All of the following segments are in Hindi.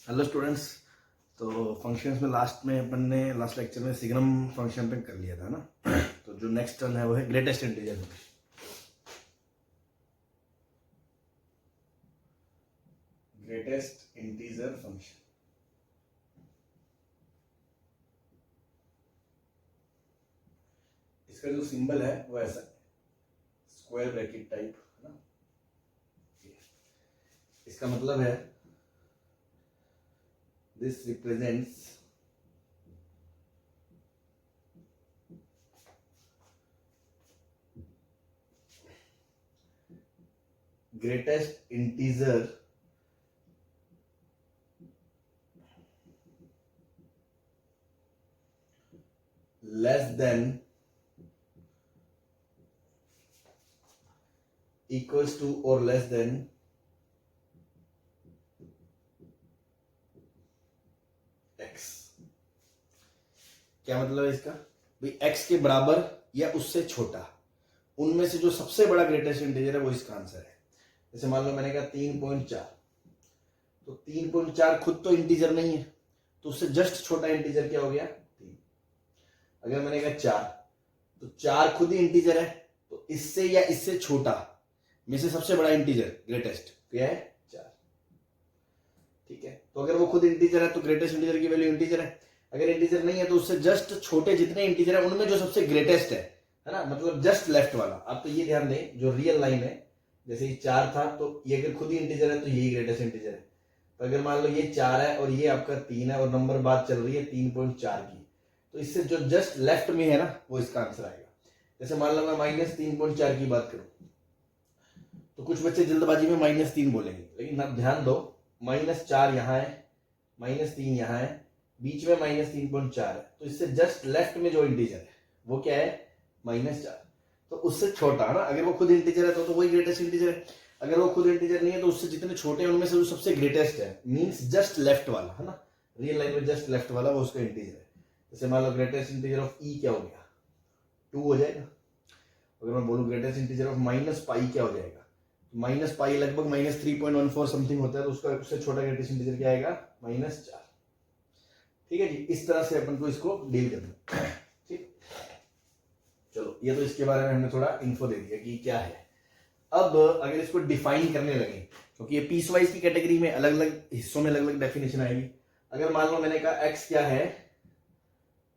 Hello students. तो फंक्शंस में लास्ट लेक्चर में सिग्नम फंक्शन पे कर लिया था ना। तो जो नेक्स्ट टर्न है वो है greatest integer function. Greatest integer function इसका जो सिंबल है वो ऐसा है, स्क्वायर ब्रैकेट टाइप है ना। इसका मतलब है this represents greatest integer less than equals to or less than x। क्या मतलब है इसका? भाई x के बराबर या उससे छोटा, उनमें से जो सबसे बड़ा ग्रेटेस्ट इंटीजर है वो इसका आंसर है। जैसे मान लो मैंने कहा 3.4, तो 3.4 खुद तो इंटीजर नहीं है, तो उससे जस्ट छोटा इंटीजर क्या हो गया? 3। अगर मैंने कहा 4, तो 4 खुद ही इंटीजर है, तो इससे या इससे छोटा में से सबसे बड़ा इंटीजर ग्रेटेस्ट क्या है? 4। ठीक है, तो अगर वो खुद इंटीजर है तो ग्रेटेस्ट इंटीजर की वैल्यू इंटीजर है। अगर इंटीजर नहीं है तो उससे जस्ट छोटे जितने इंटीजर है उनमें जो सबसे ग्रेटेस्ट है ना, मतलब जस्ट लेफ्ट वाला। आप तो ये ध्यान दें, जो रियल लाइन है, जैसे ये 4 था तो ये अगर खुद ही इंटीजर है तो यही ग्रेटेस्ट इंटीजर है। तो अगर मान लो ये 4 है और ये आपका 3 है और नंबर बात चल रही है 3.4 की, तो इससे जो जस्ट लेफ्ट में है ना वो इसका आंसर आएगा। जैसे मान लो मैं -3.4 की बात करूं, तो कुछ बच्चे जल्दबाजी में -3 बोलेंगे, लेकिन आप ध्यान दो, -4 यहाँ है, -3 यहाँ है, बीच में -3.4 है, तो इससे जस्ट लेफ्ट में जो इंटीजर है वो क्या है? -4। तो उससे छोटा ना, अगर वो खुद इंटीजर है तो वही ग्रेटेस्ट इंटीजर है। अगर वो खुद इंटीजर नहीं है तो उससे जितने छोटे हैं उनमें से जो सबसे ग्रेटेस्ट है, मींस जस्ट लेफ्ट वाला है ना, रियल लाइन में जस्ट लेफ्ट वाला, वो उसका इंटीजर है। जैसे मान लो ग्रेटेस्ट इंटीजर ऑफ ई क्या हो गया? 2 हो जाएगा। अगर मैं बोलूं ग्रेटेस्ट इंटीजर ऑफ -π क्या हो जाएगा? -π लगभग -3.14 समथिंग होता है, तो उसका उससे छोटा ग्रेटेस्ट इंटीजर क्या आएगा? -4। ठीक है जी, इस तरह से अपन को इसको डील करना। ठीक, चलो ये तो इसके बारे में हमने थोड़ा इन्फो दे दिया कि क्या है। अब अगर इसको डिफाइन करने लगे, क्योंकि ये पीस वाइज की कैटेगरी में अलग अलग हिस्सों में अलग अलग डेफिनेशन आएगी। अगर मान लो मैंने कहा x क्या है?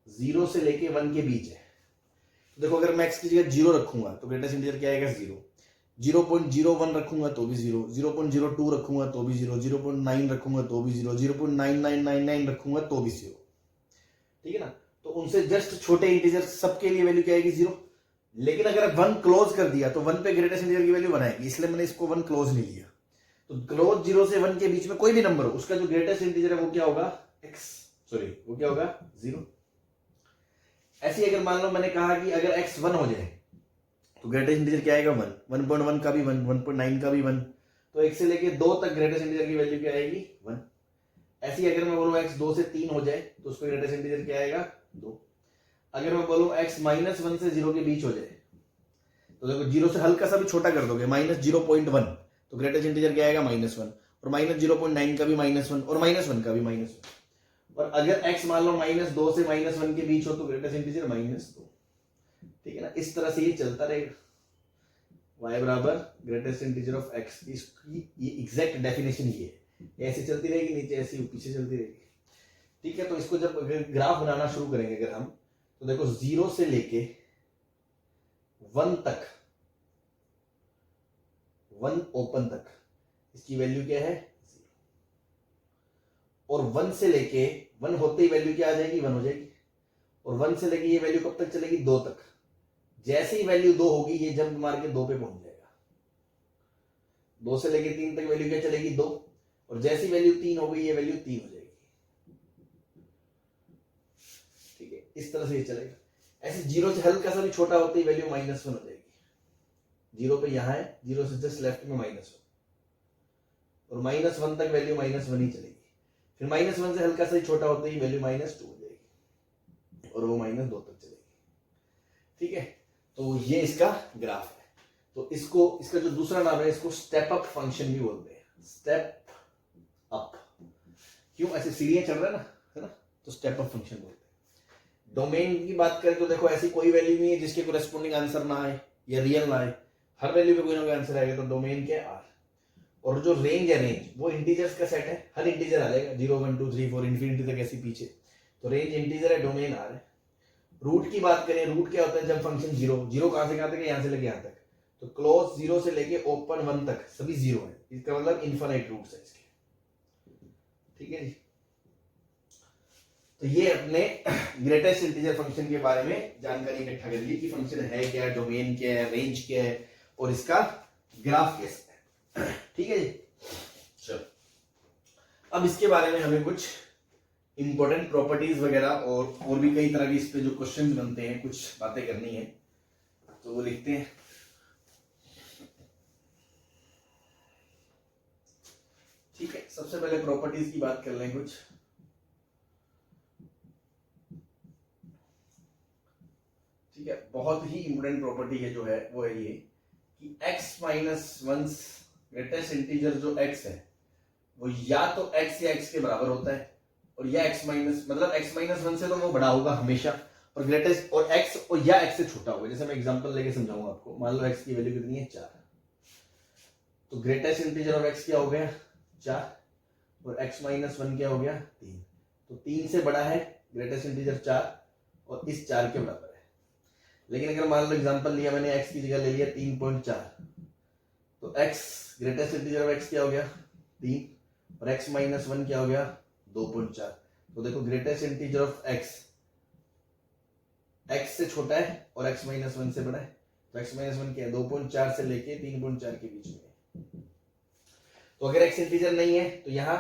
0 से लेके 1 के बीच है, तो देखो अगर मैं x की जगह 0 रखूंगा तो ग्रेटेस्ट इंटीजर क्या आएगा? 0। 0.01 रखूंगा तो भी 0, 0.02 रखूंगा तो भी 0, 0.9 रखूंगा तो भी 0, 0.9999 रखूंगा तो भी 0। ठीक है ना, तो उनसे जस्ट छोटे इंटीजर सबके लिए वैल्यू क्या आएगी? 0। लेकिन अगर 1 क्लोज कर दिया तो 1 पे ग्रेटेस्ट इंटीजर की वैल्यू 1 आएगी, इसलिए मैंने इसको 1 क्लोज नहीं लिया। तो क्लोज 0 से 1 के बीच में कोई भी नंबर हो, उसका जो ग्रेटेस्ट इंटीजर है वो क्या होगा? वो क्या होगा? 0। ऐसे अगर मान लो मैंने कहा कि अगर x 1 हो जाए तो ग्रेटेस्ट इंटीजर क्या आएगा? 1। 1.1 का भी 1, 1.9 का भी 1, तो 1 से लेके 2 तक ग्रेटेस्ट इंटीजर की वैल्यू क्या आएगी? 1। ऐसे ही अगर मैं बोलूं x 2 से 3 हो जाए तो उसका ग्रेटेस्ट इंटीजर क्या आएगा? 2। अगर मैं बोलूं x -1 से 0 के बीच हो जाए, तो देखो 0 से हल्का सा भी छोटा कर दोगे, -0.1, तो ग्रेटेस्ट इंटीजर क्या आएगा? -1। और -0.9 का भी -1 और -1 का भी -1। और अगर x मान लो -2 से -1 के बीच हो तो ग्रेटेस्ट इंटीजर -2। ठीक है ना, इस तरह से ये चलता रहेगा। y बराबर ग्रेटेस्ट इंटीजर ऑफ x, इसकी ये एग्जैक्ट डेफिनेशन ये है। ऐसे चलती रहेगी, नीचे ऐसे पीछे चलती रहेगी। ठीक है, तो इसको जब ग्राफ बनाना शुरू करेंगे अगर हम, तो देखो 0 से लेके 1 तक, 1 ओपन तक, इसकी वैल्यू क्या है? 0। और 1 से लेके 1 होते ही वैल्यू क्या आ जाएगी? 1 हो जाएगी। और 1 से लेके ये वैल्यू कब तक चलेगी? 2 तक। जैसे ही वैल्यू 2 होगी ये जंप मार के 2 पे पहुंच जाएगा। 2 से लेके 3 तक वैल्यू क्या चलेगी? 2। और जैसी वैल्यू 3 हो गई ये वैल्यू 3 हो जाएगी। ठीक है, इस तरह से ये चलेगा। ऐसे 0 से हल्का सा भी छोटा होते ही वैल्यू -1 हो जाएगी। 0 पे यहां है, 0 से जस्ट लेफ्ट में -1, और -1 तक वैल्यू -1 ही चलेगी। फिर -1 से हल्का सा ही छोटा होते ही वैल्यू -2 हो जाएगी, और वो -2 तक चलेगी। ठीक है, तो ये इसका ग्राफ है। तो इसका जो दूसरा नाम है, इसको स्टेप अप फंक्शन भी बोलते हैं। स्टेप अप क्यों, ऐसे सीढ़ियां चढ़ रहा है ना, तो स्टेप ऑफ फंक्शन बोलते हैं। डोमेन की बात करें तो देखो ऐसी कोई वैल्यू नहीं है जिसके कोरेस्पोंडिंग आंसर ना आए या रियल ना आए, हर वैल्यू पे कोई ना कोई आंसर आएगा, तो डोमेन क्या है आर। और जो रेंज है, रेंज वो इंटीजर्स का सेट है, हर इंटीजर आ जाएगा 0 1 2 3 4 इन्फिनिटी तक ऐसी पीछे, तो रेंज इंटीजर है, डोमेन आर है। रूट की बात करें, रूट क्या होता है, जब फंक्शन जीरो, जीरो कहां से कहां तक है, यहां से लेके यहां तक, तो क्लोज जीरो से लेके ओपन 1 तक सभी जीरो है, इसका मतलब इनफाइनाइट रूट्स है इसके, ठीक है जी। तो ये अपने ग्रेटेस्ट इंटीजर फंक्शन के बारे में जानकारी इकट्ठा कर ली कि फंक्शन है क्या, डोमेन क्या है, रेंज क्या है और इसका ग्राफ कैसा है, ठीक है जी। चलो अब इसके बारे में हमें कुछ इंपॉर्टेंट प्रॉपर्टीज वगैरह और भी कई तरह के इस पे जो क्वेश्चंस बनते हैं, कुछ बातें करनी है, तो वो लिखते हैं। ठीक है, सबसे पहले प्रॉपर्टीज की बात कर लें कुछ। ठीक है, बहुत ही इंपॉर्टेंट प्रॉपर्टी है जो है वो है ये कि x minus one greatest integer जो x है वो या तो x या x के बराबर होता है, और या x माइनस मतलब x माइनस वन से तो वो बड़ा होगा हमेशा, और ग्रेटेस्ट और x और या x से छोटा होगा। जैसे मैं एग्जांपल लेके समझाऊंगा आपको, मान लो x की वैल्यू कितनी है 4, तो ग्रेटेस्ट इंटीजर ऑफ x क्या हो गया 4, और x माइनस वन क्या हो गया 3, तो 3 से बड़ा है ग्रेटेस्ट इंटीजर 4 और इस 4 के बराबर है। लेकिन अगर मान लो एग्जांपल लिया मैंने x की जगह ले लिया 3.4, तो x greatest integer of x क्या हो गया 3, और x माइनस वन क्या हो गया 2.4, तो देखो ग्रेटेस्ट इंटीजर ऑफ x से छोटा है और x माइनस वन से बड़ा है, तो x माइनस वन क्या है 2.4 से लेके 3.4 के बीच में है। तो अगर x इंटीजर नहीं है तो यहाँ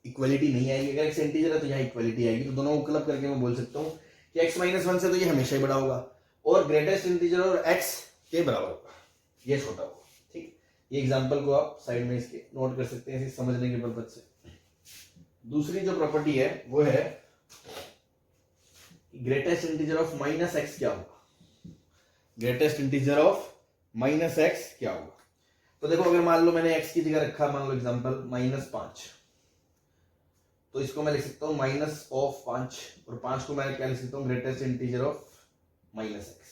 इक्वलिटी नहीं आएगी, अगर x इंटीजर है तो यहाँ इक्वलिटी आएगी, तो दोनों को क्लब करके मैं बोल सकता हूँ कि x माइनस वन से तो ये हमेशा ही बड़ा होगा, और ग्रेटेस्ट इंटीजर और x के बराबर होगा, ये छोटा होगा। ठीक, ये एग्जांपल को आप साइड में इसके नोट कर सकते हैं इसे समझने के पर्पज से। दूसरी जो प्रॉपर्टी है वो है greatest integer of minus x क्या होगा, greatest integer of minus x क्या होगा। तो देखो अगर मान लो मैंने x की जगह रखा, मान लो एग्जांपल -5, तो इसको मैं लिख सकता हूँ माइनस ऑफ 5, और 5 को मैं क्या लिख सकता हूँ greatest integer of minus x,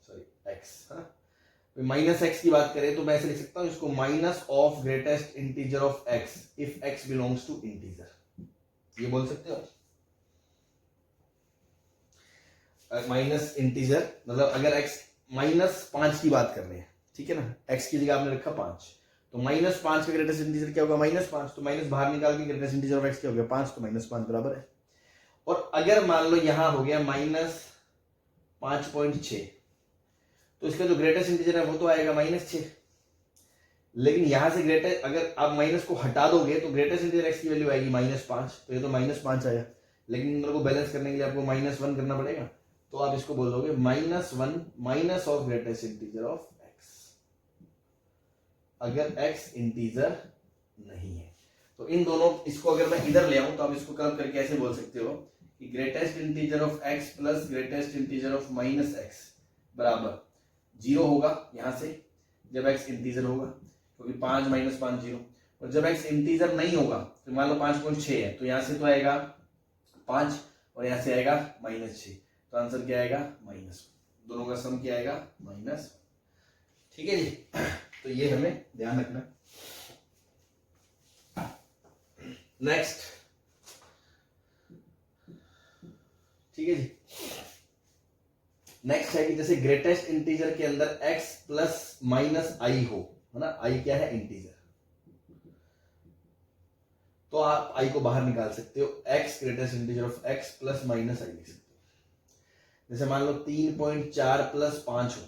sorry x, है माइनस एक्स की बात करें तो मैं ऐसे लिख सकता हूँ इसको minus of greatest integer of x if x belongs to integer, ये बोल सकते हो। माइनस इंटीजर मतलब अगर x -5 की बात कर रहे हैं, ठीक है ना, x की जगह आपने रखा 5, तो -5 का ग्रेटेस्ट इंटीजर क्या होगा -5, तो माइनस बाहर निकाल के ग्रेटेस्ट इंटीजर ऑफ x क्या हो गया 5, तो -5 बराबर है। और अगर मान लो यहां हो गया -5.6, तो इसका जो ग्रेटेस्ट इंटीजर है वो तो आएगा -6, लेकिन यहां से ग्रेटेस्ट अगर आप माइनस को हटा दोगे तो ग्रेटेस्ट इंटीजर x की वैल्यू आएगी -5, तो ये तो -5 आया, लेकिन इन दोनों को बैलेंस करने के लिए आपको -1 करना पड़ेगा, तो आप इसको बोल दोगे -1 minus of greatest integer of x, अगर x इंटीजर नहीं है। तो इन दोनों, इसको अगर मैं इधर ले आऊं तो आप इसको कम करके ऐसे बोल सकते हो कि greatest integer of x plus greatest integer of -x बराबर 0 होगा यहां से जब x इंटीजर होगा, क्योंकि 5 - 5 0, और जब x इंटीजर नहीं होगा तो मान लो 5.6 है, तो यहां से तो आएगा 5 और यहां से आएगा -6, तो आंसर क्या आएगा -1, दोनों का सम क्या आएगा -1। ठीक है जी, तो ये हमें ध्यान रखना। नेक्स्ट, ठीक है जी, नेक्स्ट है कि जैसे ग्रेटेस्ट इंटीजर के अंदर x प्लस माइनस आई हो, है ना, i क्या है इंटीजर, तो आप i को बाहर निकाल सकते हो, x greatest integer of x plus minus I लिख सकते हो। जैसे मान लो 3.4 प्लस 5 हो,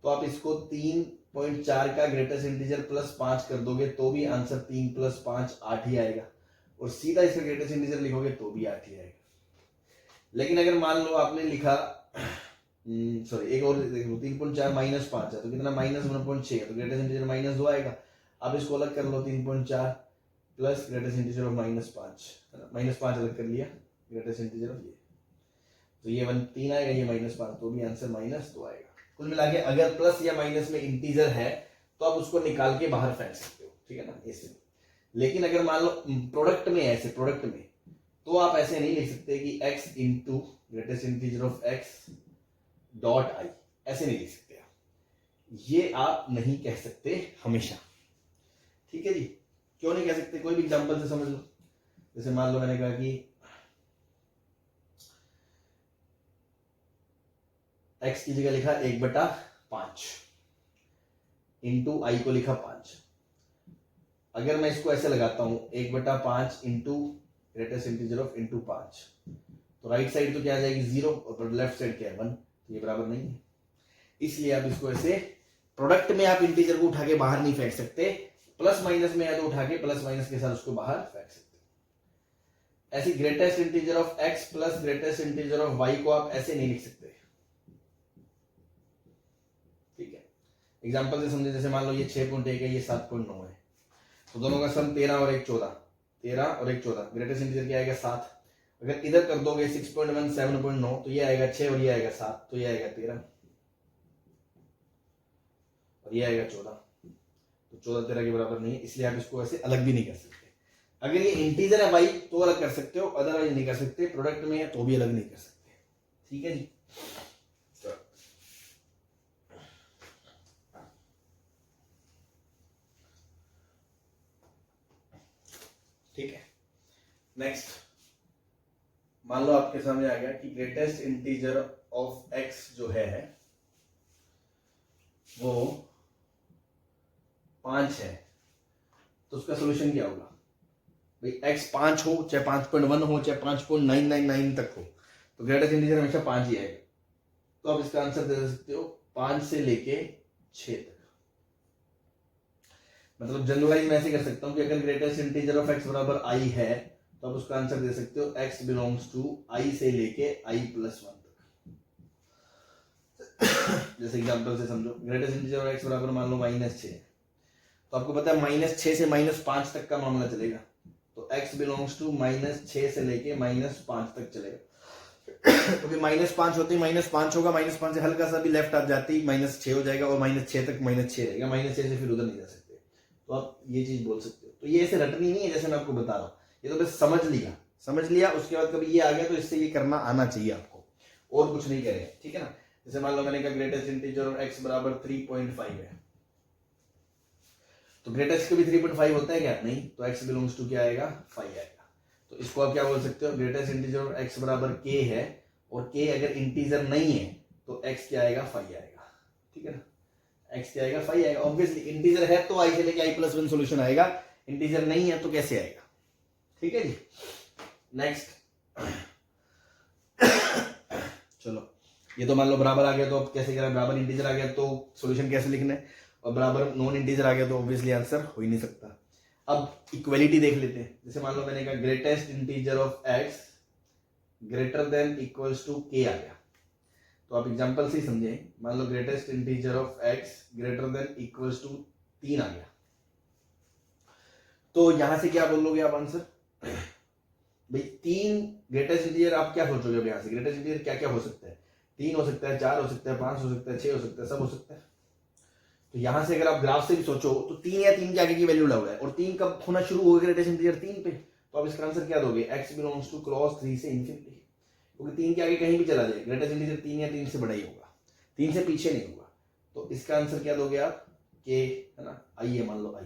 तो आप इसको 3.4 का ग्रेटेस्ट इंटीजर प्लस 5 कर दोगे तो भी आंसर 3 + 5 8 ही आएगा, और सीधा इसका ग्रेटेस्ट इंटीजर लिखोगे तो भी 8 ही आएगा। लेकिन अगर मान लो आपने लिखा सॉरी एक और देखो 3.4 - 5 है, तो कितना -1.6 है, तो ग्रेटेस्ट इंटीजर -2 आएगा। आप इसको अलग कर लो, 3.4 प्लस ग्रेटेस्ट इंटीजर ऑफ -5, -5 अलग कर लिया, ग्रेटेस्ट इंटीजर ऑफ ये, तो ये 3 आएगा, ये -5, तो भी आंसर -2 आएगा। कुल मिला के अगर प्लस या माइनस में इंटीजर है तो आप उसको निकाल के बाहर फेंक सकते हो, ठीक है ना, ऐसे। लेकिन अगर मान लो प्रोडक्ट में ऐसे प्रोडक्ट में, तो आप ऐसे नहीं लिख सकते कि x into greatest integer of x dot I, ऐसे नहीं लिख सकते आप, ये आप नहीं कह सकते हमेशा। ठीक है जी, क्यों नहीं कह सकते? कोई भी एग्जांपल से समझ लो। जैसे मान लो मैंने कहा कि x की जगह लिखा 1/5 इंटू आई को लिखा 5। अगर मैं इसको ऐसे लगाता हूं 1/5 into greatest integer of into 5, तो राइट साइड तो क्या आ जाएगी 0 और लेफ्ट साइड क्या है 1, तो ये बराबर नहीं है। इसलिए आप इसको ऐसे, प्रोडक्ट में आप इंटीजर को उठा के बाहर नहीं फेंक सकते, प्लस माइनस में है तो उठा के प्लस माइनस के साथ उसको बाहर फेंक सकते। ऐसी greatest integer of x plus greatest integer of y को आप ऐसे नहीं लिख सकते। ठीक है, एग्जांपल से समझे। जैसे मान लो ये 6.1 है, ये 7.9 है, तो दोनों का सम 13 और 1 14, 13 और 1 14, ग्रेटेस्ट इंटीजर क्या आएगा 7। अगर इधर कर दोगे 6.1 7.9, तो ये आएगा 6 और ये आएगा 7, तो ये आएगा 13 और ये आएगा 14, तो 14 13 के बराबर नहीं है, इसलिए आप इसको ऐसे अलग भी नहीं कर सकते। अगर ये इंटीजर है भाई तो अलग कर सकते हो, अदरवाइज नहीं कर सकते। प्रोडक्ट में है तो भी अलग नहीं कर सकते। ठीक है जी, ठीक है। नेक्स्ट, मान लो आपके सामने आ गया कि ग्रेटेस्ट इंटीजर ऑफ x जो है वो 5 है, तो उसका सोल्यूशन क्या होगा भाई? x 5 हो, चाहे 5.1 हो, चाहे 5.999 तक हो, तो ग्रेटेस्ट इंटीजर हमेशा 5 ही आएगा। तो आप इसका आंसर दे सकते हो 5 से लेके 6 तक। मतलब जनरलाइज मैं ऐसे कर सकता हूं कि अगर ग्रेटेस्ट इंटीजर ऑफ x बराबर i है, तो आप उसका आंसर दे सकते हो x बिलोंग्स टू i से लेके i + 1 तक। जैसे एग्जांपल से समझो, ग्रेटेस्ट इंटीजर ऑफ x बराबर मान लो -6 है, तो आपको पता है -6 से -5 तक का मामला चलेगा, तो x बिलोंग्स टू -6 से लेके -5 तक चलेगा। क्योंकि -5 होते ही -5 होगा, -5 से हल्का सा भी लेफ्ट आ जाती -6 हो जाएगा, और -6 तक -6 रहेगा, -6 से फिर उधर नहीं जा सकते। तो आप ये चीज बोल सकते हो। तो ये ऐसे रटनी नहीं है जैसे मैं आपको बता रहा हूं, ये तो बस समझ लिया, उसके बाद कभी ये आ गया तो इससे ये करना आना चाहिए आपको, और कुछ नहीं करेंगे। ठीक है ना। जैसे मान लो मैंने कहा ग्रेटेस्ट इंटीजर ऑफ x बराबर 3.5 है, तो ग्रेटेस्ट का भी 3.5 होता है क्या? नहीं, तो x बिलोंग्स टू क्या आएगा 5 आएगा। तो इसको आप क्या बोल सकते हो? ग्रेटेस्ट इंटीजर ऑफ x बराबर k है, और k अगर इंटीजर नहीं है तो x क्या आएगा 5 आएगा। ठीक है ना, x क्या आएगा 5 आएगा। ऑब्वियसली इंटीजर है तो i से लेके i + 1 सॉल्यूशन आएगा, इंटीजर नहीं है तो कैसे आएगा? ठीक है जी। नेक्स्ट, चलो ये तो मान लो बराबर आ गया, तो अब कैसे करें? बराबर इंटीजर आ गया तो सॉल्यूशन कैसे लिखना है, और बराबर नॉन इंटीजर आ गया तो ऑब्वियसली आंसर हो ही नहीं सकता। अब इक्वलिटी देख लेते हैं। जैसे मान लो मैंने कहा greatest integer of x greater than equals to k आ गया, तो आप एग्जांपल से ही समझे। मान लो greatest integer of x greater than equals to 3 आ गया, तो यहां से क्या बोलोगे आप आंसर? भाई 3 ग्रेटेस्ट इंटीजर, आप क्या सोचोगे अब? यहां से ग्रेटेस्ट इंटीजर क्या क्या हो सकता है? 3 हो सकता है, 4 हो सकता है, 5 हो सकता है, 6 हो सकता है, सब हो सकता है। तो यहां से अगर आप ग्राफ से भी सोचो तो 3 या 3 के आगे की वैल्यू लगाओ, और 3 कब होना शुरू होगा ग्रेटेस्ट इंटीजर? 3 पे। तो आप इसका आंसर क्या दोगे? x बिलोंग्स टू क्रॉस 3 से इंफिनिटी, क्योंकि 3 के आगे कहीं भी चला जाए ग्रेटेस्ट इंटीजर 3 या 3 से बड़ा ही होगा, 3 से पीछे नहीं होगा। तो इसका आंसर क्या दोगे आप? k है ना, i है, मान लो i,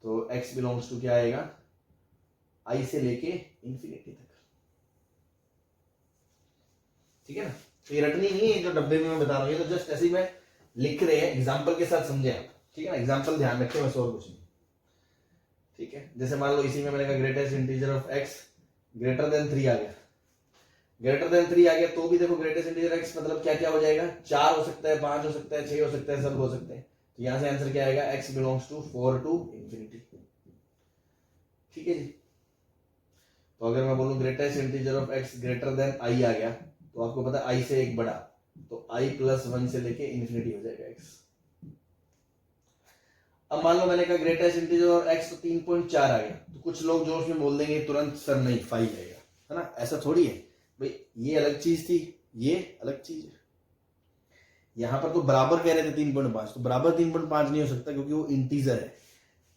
तो x बिलोंग्स टू क्या आएगा? i से लेके इंफिनिटी तक। ठीक है ना। तो ये रटनी नहीं है जो डब्बे में मैं बता रहा हूं, ये तो जस्ट ऐसे ही मैं लिख रहे हैं, एग्जाम्पल के साथ समझे आप। ठीक है ना, एग्जाम्पल ध्यान रखें, बस और कुछ नहीं। ठीक है, जैसे मान लो इसी में मैंने कहा greatest integer of x greater then 3 आ गया, ग्रेटर देन 3 आ गया, तो भी देखो ग्रेटेस्ट इंटीजर x मतलब क्या क्या हो जाएगा? 4 हो सकता है, 5 हो सकता है, 6 हो सकता है, सब हो सकते हैं। तो यहां से आंसर क्या आएगा? x belongs to 4 to infinity. ठीक है जी। तो अगर मैं बोलूं greatest integer of x greater than i आ गया, तो आपको पता है i से एक बड़ा, तो i + 1 से लेके इंफिनिटी हो जाएगा x। अब मान लो मैंने कहा ग्रेटेस्ट इंटीजर ऑफ x तो 3.4 आ गया, तो कुछ लोग जोश में बोल देंगे तुरंत सर नहीं 5 आएगा, है ना। ऐसा थोड़ी है भाई, ये अलग चीज थी, ये अलग चीज है। यहां पर तो बराबर कह रहे थे 3.5, तो बराबर 3.5 नहीं हो सकता क्योंकि वो इंटीजर है।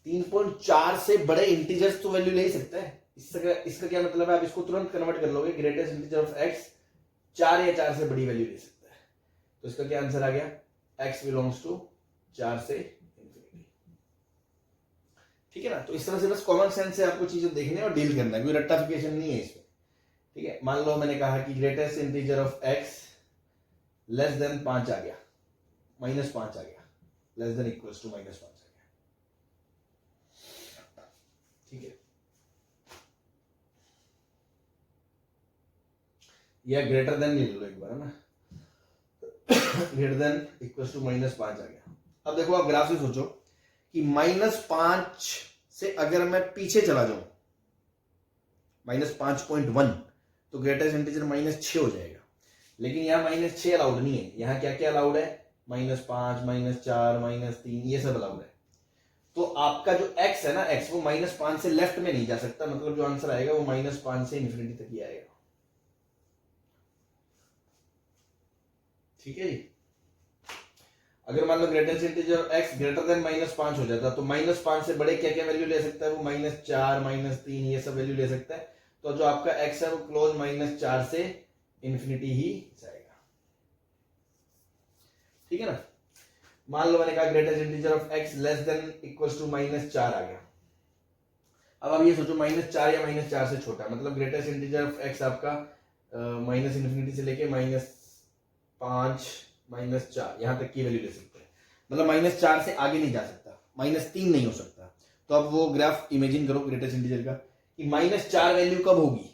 3.4 से बड़े इंटीजर्स तो वैल्यू ले ही सकता है। इसका क्या मतलब है, आप इसको तुरंत कन्वर्ट कर लोगे, ग्रेटेस्ट इंटीजर ऑफ x 4 या 4 से बड़ी वैल्यू ले सकता है। तो इसका क्या आंसर आ गया, x बिलोंग्स टू 4 से इंफिनिटी। ठीक है ना। तो इस तरह से बस कॉमन सेंस से आपको चीजें देखने और डील करना है, कोई रट्टाफिकेशन नहीं है इसमें। ठीक है, मान लो मैंने कहा कि greatest integer of x less then 5 आ गया, -5 आ गया, लेस देन इक्वल्स टू -5 आ गया। ठीक है, या ग्रेटर देन ले लो एक बार, है ना, ग्रेटर देन इक्वल्स टू -5 आ गया। अब देखो, आप ग्राफ से सोचो कि -5 से अगर मैं पीछे चला जाऊं -5.1 तो ग्रेटेस्ट इंटीजर -6 हो जाएगा। लेकिन यहां -6 अलाउड नहीं है, यहां क्या क्या अलाउड है, -5, -4, -3, ये सब अलाउड है। तो आपका जो x है ना, x वो -5 से लेफ्ट में नहीं जा सकता, मतलब जो आंसर आएगा वो -5 से इन्फिनिटी तक ही आएगा। ठीक है जी। अगर मान लो greatest integer x greater than -5 हो जाता तो -5 से बड़े क्या क्या वैल्यू ले सकता है, वो -4, -3 ये सब वैल्यू ले सकता है। तो जो आपका x है वो क्लोज -4 से इन्फिनिटी ही जाएगा। ठीक है ना। मान लो मैंने कहा greatest integer of x less than equals to -4 आ गया। अब आप ये सोचो -4 या -4 से छोटा, मतलब ग्रेटेस्ट इंटीजर ऑफ x आपका माइनस इन्फिनिटी से लेके -5, -4 यहां तक की वैल्यू ले सकते हैं, मतलब -4 से आगे नहीं जा सकता, -3 नहीं हो सकता। तो अब वो ग्राफ इमेजिन करो ग्रेटेस्ट इंटीजर का कि -4 वैल्यू कब होगी,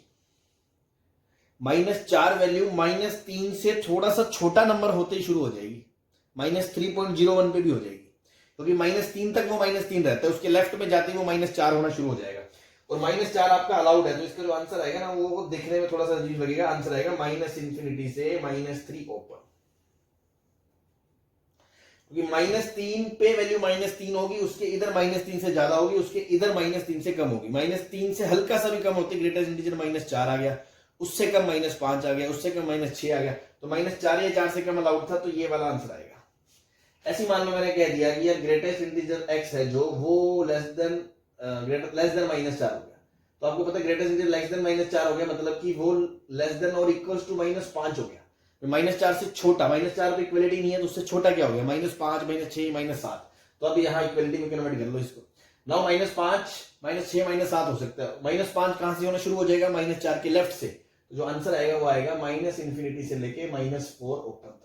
-4 वैल्यू -3 से थोड़ा सा छोटा नंबर होते ही शुरू हो जाएगी, -3.01 पे भी हो जाएगी, क्योंकि -3 तक वो -3 रहता है, उसके लेफ्ट में जाते ही वो -4 होना शुरू हो जाएगा। और -4 आपका अलाउड है, तो इसका जो आंसर आएगा ना वो दिखने में थोड़ा सा अजीब लगेगा, आंसर आएगा -इन्फिनिटी से -3 ओपन। क्योंकि -3 पे वैल्यू -3 होगी, उसके इधर -3 से ज्यादा होगी, उसके इधर -3 से कम होगी, -3 से हल्का सा भी कम होती ग्रेटेस्ट इंटीजर -4 आ गया, उससे कम -5 आ गया, उससे कम -6 आ गया, तो -4 या 4 से कम अलाउड था, तो ये वाला आंसर आएगा। ऐसी मान लो मैंने कह दिया कि यार ग्रेटेस्ट इंटीजर x है जो वो लेस देन -4 हो गया, तो आपको पता है ग्रेटेस्ट इंटीजर लेस देन -4 हो गया, मतलब कि वो लेस देन और इक्वल्स टू -5 हो गया। -4 से छोटा, -4 पे इक्वलिटी नहीं है, तो उससे छोटा क्या हो गया, -5, -6, -7। तो अब यहाँ इक्वलिटी में कन्वर्ट कर लो इसको। नाउ -5, -6, -7 हो सकता है। -5 कहां से होना शुरू हो जाएगा, -4 के लेफ्ट से, तो जो आंसर आएगा वो आएगा -इन्फिनिटी से लेके -4 ओपन तक।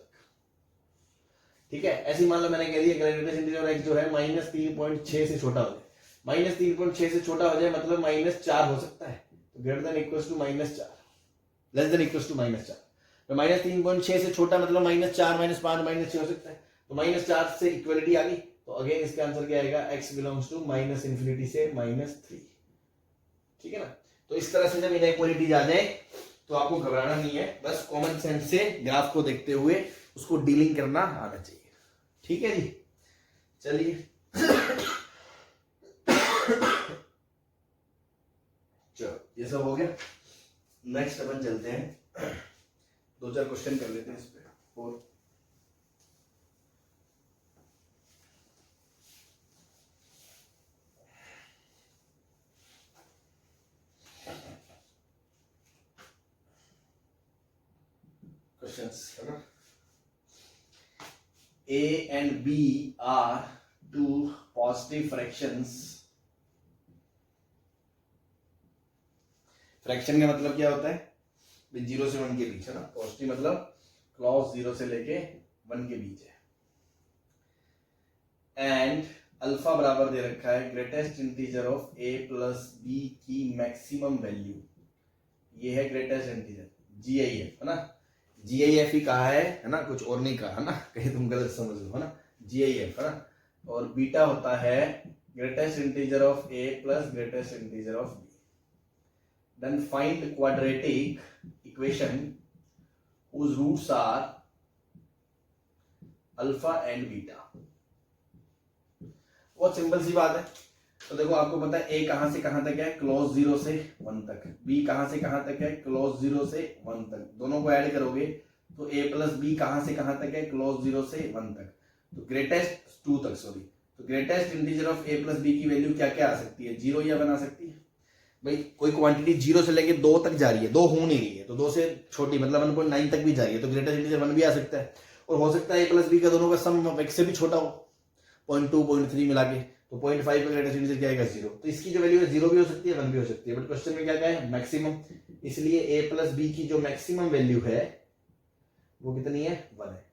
ठीक है, ऐसी मान लो मैंने कह दिया ग्रेटेस्ट इंटीजर x जो है -3.6 से छोटा हो जाए, -3.6 से छोटा हो जाए मतलब -4 हो सकता है, तो greater than equals to -4, less than equals to -4। तो -3.6 से छोटा मतलब -4, -5, -6 हो सकता है, तो -4 से इक्वलिटी आ गई, तो अगेन इसका आंसर क्या आएगा, x बिलोंग्स टू -इन्फिनिटी से -3। ठीक है ना। तो इस तरह से जब इनइक्वालिटीज आ जाए तो आपको घबराना नहीं है, बस कॉमन सेंस से ग्राफ को देखते हुए उसको डीलिंग करना आना चाहिए। ठीक है जी, चलिए चलो ये सब हो गया। नेक्स्ट अपन चलते हैं, 2-4 क्वेश्चन कर लेते हैं इस पे और क्वेश्चंस है ना। A and B are two positive fractions। Fraction का मतलब क्या होता है, 0 से 1 के बीच, है ना। पॉजिटिव मतलब क्लॉज 0 से लेके 1 के बीच है। एंड अल्फा बराबर दे रखा है greatest integer of a plus b की मैक्सिमम वैल्यू, ये है ग्रेटेस्ट इंटीजर GIF, है ना। GIF ही कहा है ना, कुछ और नहीं कहा, है ना, कहीं तुम गलत समझ लो, है ना। GIF, है ना। और बीटा होता है greatest integer of a plus greatest integer of b। Then find quadratic equation whose roots are alpha and beta. बहुत सिंपल सी बात है। तो देखो आपको पता है a कहां से कहां तक है, क्लोज 0 से 1 तक, b कहां से कहां तक है, क्लोज 0 से 1 तक, दोनों को ऐड करोगे तो a प्लस b कहां से कहां तक है, क्लोज 0 से 1 तक, तो ग्रेटेस्ट 2 तक, सॉरी, तो greatest integer of a plus b की वैल्यू क्या क्या आ सकती है, 0 या 1 आ सकती है। भाई कोई क्वांटिटी 0 से लेके 2 तक जा रही है, 2 हो नहीं रही है, तो 2 से छोटी मतलब 1.9 तक भी जा रही है, तो ग्रेटेस्ट इंटीजर 1 भी आ सकता है। और हो सकता है a प्लस बी का दोनों का सम x से भी छोटा हो, 0.2 0.3 मिला के, तो 0.5 का ग्रेटेस्ट इंटीजर क्या आएगा 0। तो इसकी जो वैल्यू है 0 भी हो सकती है 1 भी हो सकती है, बट क्वेश्चन में क्या क्या है, मैक्सिमम। इसलिए a प्लस बी की जो मैक्सिमम वैल्यू है वो कितनी है, 1 है।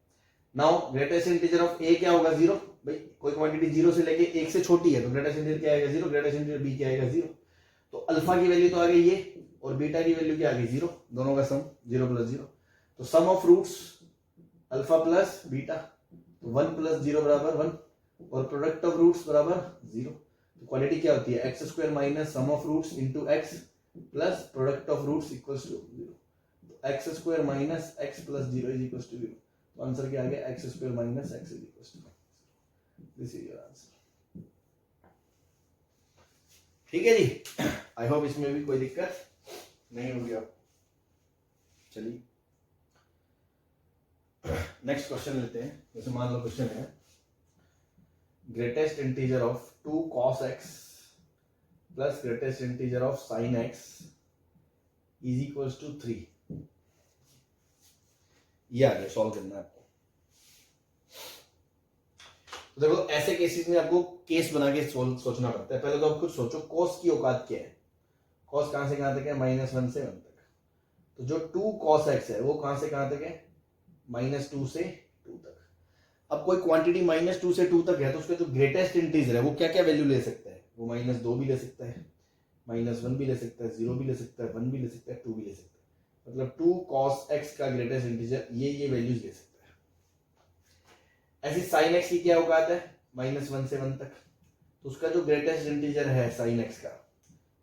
Now greatest integer of a क्या होगा 0। भाई कोई क्वांटिटी 0 से लेके 1 से छोटी है तो ग्रेटेस्ट इंटीजर क्या आएगा 0, ग्रेटेस्ट इंटीजर b क्या आएगा 0। तो अल्फा की वैल्यू तो आ गई ये और बीटा की वैल्यू क्या आ गई 0, दोनों का सम 0 प्लस 0। तो sum of roots alpha plus beta, तो 1 प्लस 0 बराबर 1 और प्रोडक्ट ऑफ रूट्स बराबर 0। तो क्वांटिटी क्या होती है x square minus sum of roots into x plus product of roots equals to 0। तो x square minus x plus 0 is equals to 0। तो आंसर क्या आ गया x square minus x is equals to 0। This is your answer. ठीक है जी, आई होप इसमें भी कोई दिक्कत नहीं होगी आप। चलिए नेक्स्ट क्वेश्चन लेते हैं। जैसे मान लो क्वेश्चन है greatest integer of 2 cos x plus greatest integer of sin x is equals to 3। ये आगे सॉल्व करना है आपको। तो देखो ऐसे केसेस में आपको केस बना के सोचना पड़ता है। पहले तो आप खुद सोचो कॉस की औकात क्या है, कॉस कहां से कहां तक है, -1 से 1 तक। तो जो 2 cos x है वो कहां से कहां तक है, -2 से 2 तक। अब कोई क्वांटिटी -2 से 2 तक है तो उसका जो ग्रेटेस्ट इंटीजर है वो क्या क्या वैल्यू ले सकता है, वो -2 भी ले सकता है, -1 भी ले सकता है, 0 भी ले सकता है, 1 भी ले सकता है, 2 भी ले सकता है। मतलब 2 cos x का ग्रेटेस्ट इंटीजर ये वैल्यूज ले सकता है। ऐसी sin x की क्या औकात है, -1 से 1 तक। तो उसका जो ग्रेटेस्ट इंटीजर है sin x का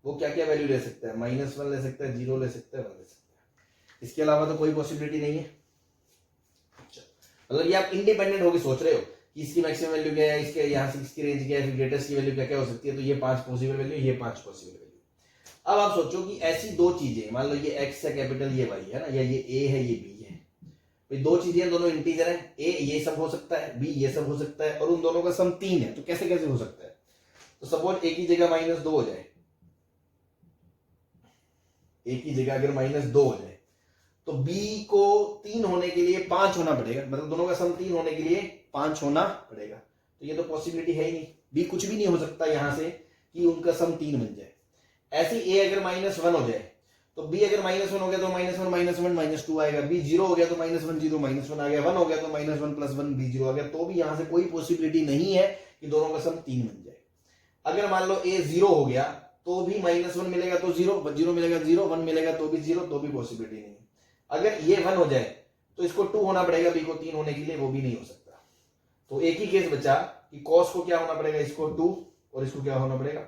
वो क्या क्या वैल्यू ले सकता है, -1 ले सकता है, 0 ले सकता है, 1 ले सकता है। इसके अलावा तो कोई पॉसिबिलिटी नहीं है। मतलब ये आप इंडिपेंडेंट होकर सोच रहे हो कि इसकी मैक्सिमम वैल्यू क्या है, इसके यहाँ से इसकी रेंज क्या है, ग्रेटेस्ट की वैल्यू क्या क्या हो सकती है। तो ये 5 पॉसिबल वैल्यू, ये 5 पॉसिबल वैल्यू। अब आप सोचो कि ऐसी दो चीजें, मान लो ये x है कैपिटल, ये y है ना, या ये a है ये b है। भाई दो चीजें दोनों इंटीजर है, a ये सब हो सकता है, b ये सब हो सकता है, और उन दोनों का सम 3 है। तो कैसे कैसे हो सकता है। तो सपोज a की जगह -2 हो जाए, a की जगह अगर -2 हो जाए तो b को 3 होने के लिए 5 होना पड़ेगा, मतलब दोनों का सम 3 होने के लिए 5 होना पड़ेगा। तो ये तो पॉसिबिलिटी है ही नहीं, b कुछ भी नहीं हो सकता यहां से कि उनका सम 3 बन जाए। ऐसे a अगर -1 हो जाए तो b अगर -1 हो गया तो -1 -2 आएगा, b 0 हो गया तो -1 0 -1 आ गया, 1 हो गया तो -1 + 1 b 0 आ गया। तो भी यहां से कोई पॉसिबिलिटी नहीं है कि दोनों का सम 3 बन जाए। अगर मान लो a 0 हो गया तो भी -1 मिलेगा तो 0, 0 मिलेगा 0, 1 मिलेगा तो भी 0, तो भी पॉसिबिलिटी नहीं है। अगर ये 1 हो जाए तो इसको 2 होना पड़ेगा b को 3 होने के लिए, वो भी नहीं हो सकता। तो एक ही केस बचा कि cos को क्या होना पड़ेगा, इसको 2 और इसको क्या होना पड़ेगा,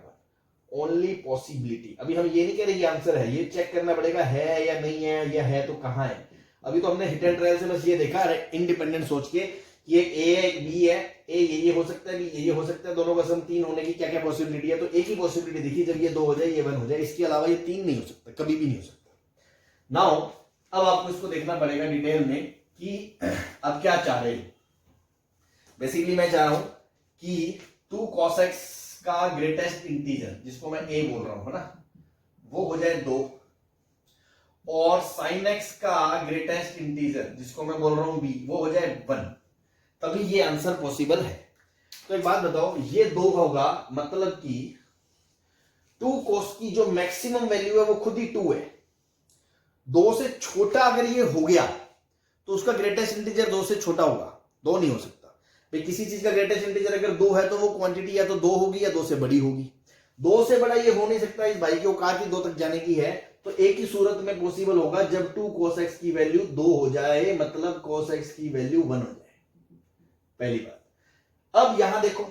ओनली पॉसिबिलिटी। अभी हम ये नहीं कह रहे ये आंसर है, ये चेक करना पड़ेगा है या नहीं है, या है तो कहां है। अभी तो हमने हिट एंड ट्रायल से बस ये देखा इंडिपेंडेंट सोच के कि एक a है एक b है, a ये हो सकता है, b ये हो सकता है, दोनों का सम 3 होने की क्या क्या पॉसिबिलिटी है। तो एक ही पॉसिबिलिटी दिखी, जब ये 2 हो जाए ये 1 हो जाए, इसके अलावा ये 3 नहीं हो सकता, कभी भी नहीं हो सकता। नाउ अब आपको इसको देखना पड़ेगा डिटेल में कि अब क्या चाह रहे हो। बेसिकली मैं चाह रहा हूं कि 2 cos x का ग्रेटेस्ट इंटीजर, जिसको मैं a बोल रहा हूं, है ना, वो हो जाए 2, और sin x का ग्रेटेस्ट इंटीजर, जिसको मैं बोल रहा हूं b, वो हो जाए 1। तभी ये आंसर पॉसिबल है। तो एक बात बताओ, ये 2 होगा मतलब कि 2 cos की जो मैक्सिमम वैल्यू है वो खुद ही 2 है। 2 से छोटा अगर ये हो गया तो उसका ग्रेटेस्ट इंटीजर 2 से छोटा होगा, 2 नहीं हो सकता। भाई किसी चीज का ग्रेटेस्ट इंटीजर अगर 2 है तो वो क्वांटिटी या तो 2 होगी या 2 से बड़ी होगी। 2 से बड़ा ये हो नहीं सकता, इस भाई की औकात ही 2 तक जाने की है। तो एक ही सूरत में पॉसिबल होगा जब 2 cos x की वैल्यू 2 हो जाए, मतलब cos x की वैल्यू 1 हो जाए। पहली बात। अब यहां देखो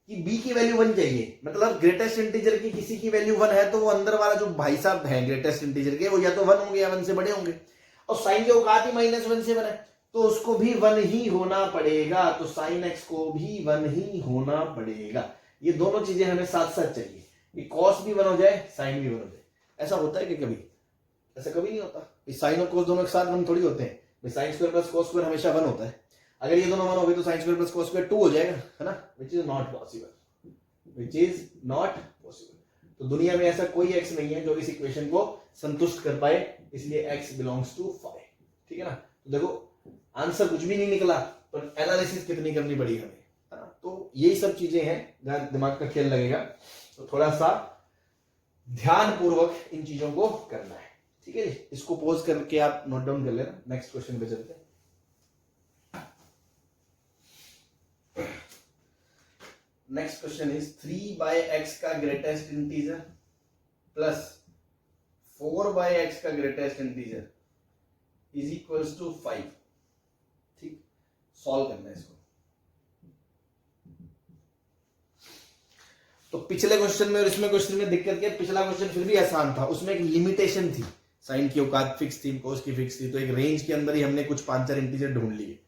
कि b की वैल्यू 1 चाहिए, मतलब ग्रेटेस्ट इंटीजर की किसी की वैल्यू 1 है तो वो अंदर वाला जो भाई साहब है ग्रेटेस्ट इंटीजर के, वो या तो 1 होंगे या 1 से बड़े होंगे। और साइन की औकात ही -1 से बना है तो उसको भी 1 ही होना पड़ेगा। तो sin x को भी 1 ही होना पड़ेगा। ये दोनों चीजें हमें साथ साथ चाहिए कि cos भी 1 हो जाए, sin भी 1 हो जाए। ऐसा होता है कि कभी? ऐसा कभी नहीं होता। साइन और cos दोनों एक साथ 1 थोड़ी होते हैं। Sine square plus cos square हमेशा 1 होता है। अगर ये दोनों वन हो गए तो sine square plus cos square 2 हो जाएगा, है ना, which is not possible, which is not possible. तो दुनिया में ऐसा कोई एक्स नहीं है जो इस इक्वेशन को संतुष्ट कर पाए, इसलिए एक्स बिलोंग्स टू 5, ठीक है ना। तो देखो आंसर कुछ भी नहीं निकला, पर एनालिसिस कितनी करनी पड़ी हमें, है ना। तो यही सब चीजें हैं जहां दिमाग का खेल लगेगा, तो थोड़ा सा ध्यान पूर्वक इन चीजों को करना है, ठीक है जी। इसको पॉज करके आप नोट डाउन कर लेना, नेक्स्ट क्वेश्चन पे चलते हैं। नेक्स्ट क्वेश्चन इज 3/x का ग्रेटेस्ट इंटीजर प्लस 4/x का greatest integer is equals to 5, ठीक। सॉल्व करना है इसको। तो पिछले क्वेश्चन में और इसमें क्वेश्चन में दिक्कत क्या, पिछला क्वेश्चन फिर भी आसान था, उसमें एक लिमिटेशन थी, साइन की औकात फिक्स थी, कोस की फिक्स थी, तो एक रेंज के अंदर ही हमने कुछ 5-4 इंटीजर ढूंढ लिए।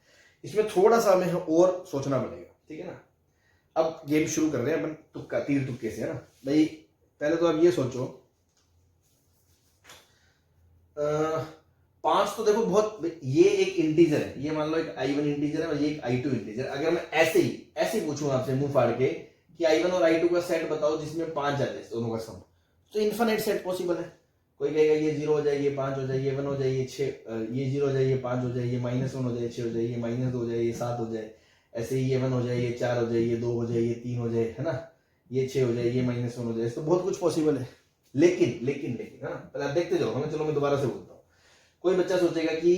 इसमें थोड़ा सा हमें और सोचना पड़ेगा, ठीक है ना। अब गेम शुरू कर रहे हैं अपन तुक्का, तीर तुक्के से, है ना भाई। पहले तो आप ये सोचो 5 तो देखो बहुत, ये एक इंटीजर है, ये मान लो एक i1 इंटीजर है और ये एक i2 इंटीजर। अगर मैं ऐसे ही पूछूं आपसे मुंह फाड़ के कि i1 और i2 का सेट बताओ जिसमें 5 आ जाए, दोनों का सम, तो इन्फिनिट सेट पॉसिबल है। कोई कहेगा ये 0 हो जाए, ये 5 हो जाए, ये 1 हो जाए, ये 6, ये 0 हो जाए, ये 5 हो जाए, ये -1 हो जाए, 6 हो जाए, ये -2 हो जाए, ये 7 हो जाए, ऐसे ही ये 1 हो जाए, ये 4 हो जाए, ये 2 हो जाए, ये 3 हो जाए, है ना, ये 6 हो जाए, ये -1 हो जाए, तो बहुत कुछ पॉसिबल है। लेकिन है ना, पहले आप देखते जाओ हमें। चलो मैं दोबारा से बोलता हूँ। कोई बच्चा सोचेगा कि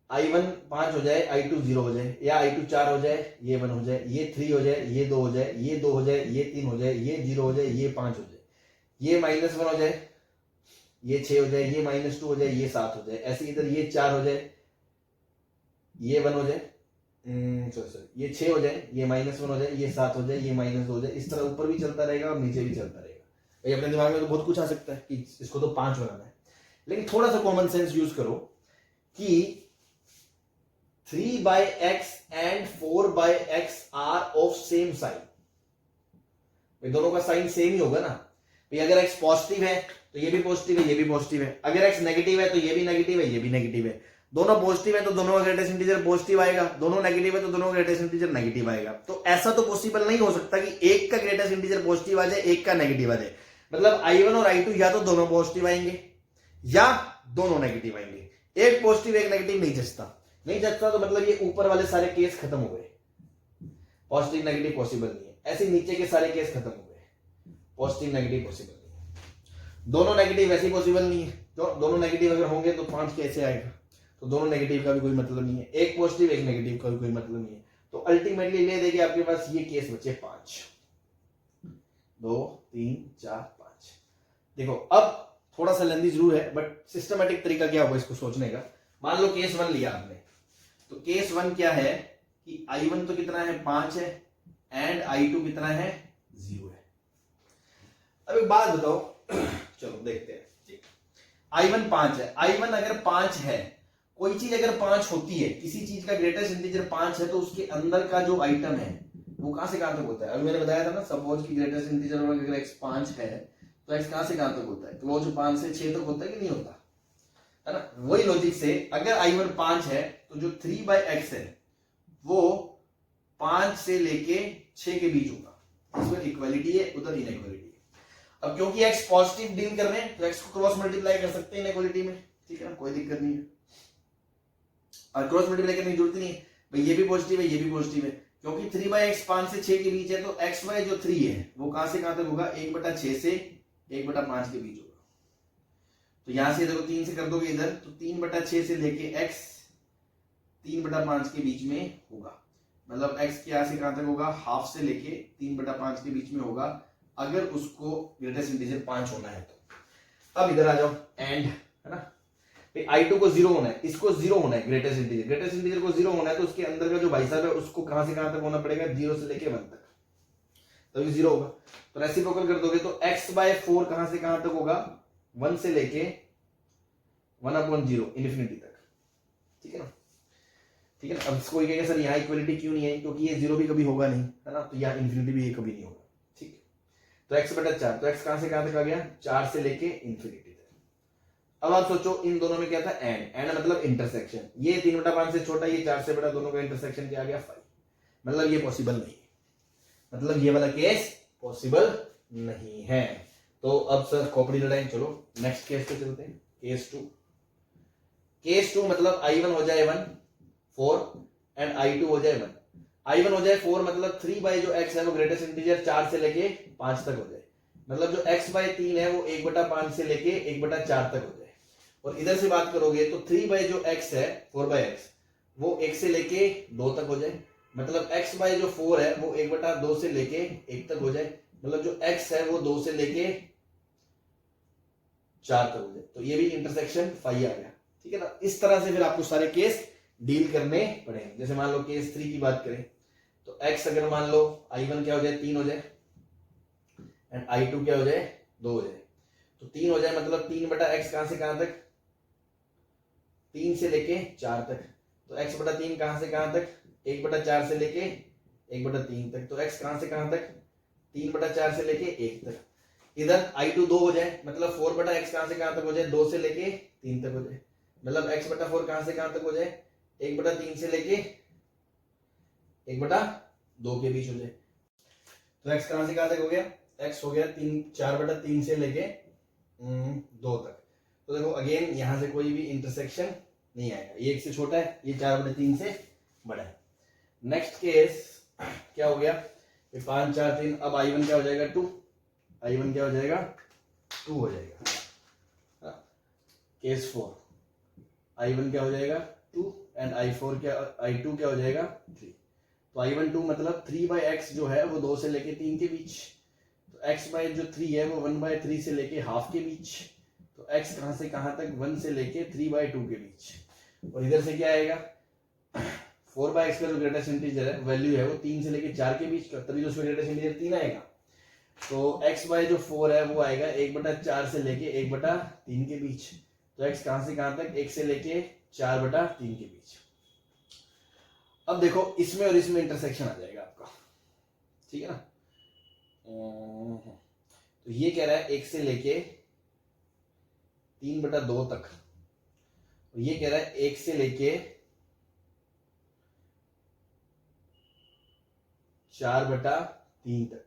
i1 5 हो जाए, i2 0 हो जाए, या i2 4 हो जाए, ये 1 हो जाए, ये 3 हो जाए, ये 2 हो जाए, ये 2 हो जाए, ये 3 हो जाए, ये 0 हो जाए, ये 5 हो जाए, ये -1 हो जाए, ये 6 हो जाए, ये -2 हो जाए, ये 7 हो जाए, ऐसे इधर ये 4 हो जाए, ये 1 हो जाए, सॉरी ये 6 हो जाए, ये -1 हो जाए, ये 7 हो जाए, ये -2 हो जाए, इस तरह ऊपर भी चलता रहेगा और नीचे भी चलता रहेगा। भाई अपने दिमाग में तो बहुत कुछ आ सकता है कि इसको तो 5 बनाना है, लेकिन थोड़ा सा कॉमन सेंस यूज करो कि 3/x and 4/x are of same sign. दोनों का साइन सेम ही होगा ना भाई। अगर x पॉजिटिव है तो ये भी पॉजिटिव है, ये भी पॉजिटिव है। अगर x नेगेटिव है तो ये भी नेगेटिव है, ये भी नेगेटिव है। दोनों पॉजिटिव है तो दोनों का ग्रेटेस्ट इंटीजर पॉजिटिव आएगा, दोनों नेगेटिव है तो दोनों का ग्रेटेस्ट इंटीजर नेगेटिव आएगा। तो ऐसा तो पॉसिबल नहीं हो सकता कि एक का ग्रेटेस्ट इंटीजर पॉजिटिव आ जाए, एक का नेगेटिव आ जाए। मतलब i1 और i2 या तो दोनों पॉजिटिव आएंगे या दोनों नेगेटिव आएंगे। एक पॉजिटिव एक नेगेटिव नहीं जचता तो मतलब ये ऊपर वाले सारे केस खत्म हो गए, पॉजिटिव नेगेटिव पॉसिबल नहीं है। ऐसे नीचे के सारे केस खत्म हो गए, पॉजिटिव नेगेटिव पॉसिबल नहीं है। दोनों नेगेटिव वैसे पॉसिबल नहीं है, तो दोनों नेगेटिव अगर होंगे तो 5 कैसे आएगा। तो दोनों नेगेटिव का भी कोई मतलब नहीं है, एक पॉजिटिव एक नेगेटिव का भी कोई मतलब नहीं है। तो अल्टीमेटली ले देगी आपके पास ये केस बचे 5, 2 3 4 5। देखो अब थोड़ा सा लेंदी जरूर है, बट सिस्टमेटिक तरीका क्या होगा इसको सोचने का। मान लो केस 1 लिया आपने, तो केस 1 क्या है कि i1 तो कितना है 5 है एंड i2 कितना है 0 है। अब एक बात बताओ, चलो देखते हैं, ठीक। i1 5 है, i1 अगर 5 है, कोई चीज अगर 5 होती है, किसी चीज का ग्रेटेस्ट इंटीजर 5 है, तो उसके अंदर का जो आइटम है वो कहां से कहां तक होता है। अभी मैंने बताया था ना, सपोज की ग्रेटेस्ट इंटीजर अगर x 5 है तो x कहां से कहां तक होता है, क्लोज 5 से 6 तक होता है कि नहीं होता, है ना। वही लॉजिक से अगर i1 5 है तो जो 3/x है वो 5 से लेके 6 के बीच होगा। इसमें इक्वालिटी है, उधर इनइक्वालिटी है। अब क्योंकि x पॉजिटिव डील कर रहे हैं तो x को क्रॉस मल्टीप्लाई कर सकते हैं इनइक्वालिटी में, ठीक है ना, कोई दिक्कत नहीं है। और क्रॉस मल्टीप्लाई करने की जरूरत नहीं है भाई, ये भी पॉजिटिव है ये भी पॉजिटिव है, क्योंकि 3/x 5 से 6 के बीच है, तो xy जो 3 है वो कहां से कहां तक होगा, 1/6 से 1/5 के बीच होगा। तो यहां से देखो 3 से कर दोगे इधर, तो 3/6 से लेके x 3/5 के बीच में होगा। मतलब x के यहां से कहां तक होगा, हाफ से लेके 3/5 के बीच में होगा, अगर उसको ग्रेटेस्ट इंटीजर 5 होना है तो। अब इधर आ जाओ एंड, है ना, i2 को 0 होना है, इसको 0 होना है, ग्रेटेस्ट इंटीजर को 0 होना है, तो उसके अंदर का जो भाई साहब है उसको कहां से कहां तक होना पड़ेगा, 0 से लेके 1 तक, तभी 0 होगा। तो रेसिप्रोकल कर दोगे तो x/4 कहां से कहां तक होगा, 1 से लेके 1/0 इन्फिनिटी तक, ठीक है ना, ठीक है ना। अब कोई कहेगा सर यहाँ इक्वालिटी क्यों नहीं है, क्योंकि ये 0 भी कभी होगा नहीं, है ना, तो यहाँ इन्फिनिटी भी ये कभी नहीं होगा, ठीक है। तो x/4, तो x कहां से कहां तक आ गया, 4 से लेके इन्फिनिटी तक। अब आप सोचो इन दोनों में क्या था, एंड मतलब इंटरसेक्शन, ये 3/5 से छोटा, ये 4 से बड़ा, दोनों का इंटरसेक्शन क्या आ गया 5, मतलब ये पॉसिबल नहीं है, मतलब ये वाला केस पॉसिबल नहीं है। तो अब सर खोपड़ी लड़ाई, चलो नेक्स्ट केस पे चलते हैं, केस टू मतलब I1 हो जाए 1 4 एंड I2 हो जाए 1। I1 हो जाए 4 मतलब 3 बाई जो x है वो ग्रेटेस्ट इंटीजर 4 से लेके 5 तक हो जाए, मतलब जो x बाई 3 है वो 1/5 से लेके 1/4 तक हो जाए। और इधर से बात करोगे तो 3 बाई जो x है 4 बाई x वो 1 से लेके 2 तक हो जाए, मतलब x बाई जो 4 है वो 1/2 से लेके 1 तक हो जाए, मतलब जो x है वो 2 से लेके 4 तक हो जाए। तो ये भी इंटरसेक्शन 5 आ गया, ठीक है ना। इस तरह से फिर आपको सारे केस डील करने पड़ेंगे। जैसे मान लो केस 3 की बात करें तो x अगर मान लो I1 क्या हो जाए 3 हो जाए एंड I2 क्या हो जाए 2 हो जाए, तो 3 हो जाए मतलब 3/x कहां से कहां तक, 3 से लेके 4 तक, तो x/3 कहां से कहां तक, 1/4 से लेके 1/3 तक, तो x कहां से कहां तक, 3/4 से लेके 1 तक। इधर I2 2 हो जाए मतलब 4/x कहां से कहां तक हो जाए, 2 से लेके 3 तक हो जाए, मतलब x/4 कहां से कहां तक हो जाए, 1/3 से लेके 1/2 के बीच हो जाए। तो x कहां से कहां तक हो गया, x हो गया 4/3 से लेके 2 तक। तो देखो अगेन यहां से कोई भी इंटरसेक्शन नहीं आएगा, ये 1 से छोटा है, ये 4/3 से बड़ा है। नेक्स्ट केस क्या हो गया, 5 4 3, अब I1 क्या हो जाएगा 2, I1 क्या हो जाएगा 2 हो जाएगा। केस 4 I1 क्या हो जाएगा 2 एंड I2 क्या हो जाएगा 3। तो I1 2 मतलब 3/x जो है वो 2 से लेके 3 के बीच, तो x बाय जो 3 है वो 1/3 से लेके हाफ के बीच, तो x कहां से कहां तक 1 से लेके 3/2 के बीच। और इधर से क्या आएगा 4/x का जो ग्रेटेस्ट इंटीजर है वैल्यू है वो 3 से लेके 4 के बीच का, तभी तो उसमें ग्रेटेस्ट इंटीजर 3 आएगा। तो x बाय जो 4 है वो आएगा 1/4 से लेके 1/3 के बीच, तो x कहां से कहां तक 1 से लेके 4/3 के बीच। अब देखो इसमें और इसमें इंटरसेक्शन आ जाएगा आपका, ठीक है ना। तो ये कह रहा है 1 से लेके 3/2 तक, और ये कह रहा है 1 से लेके 4/3 तक,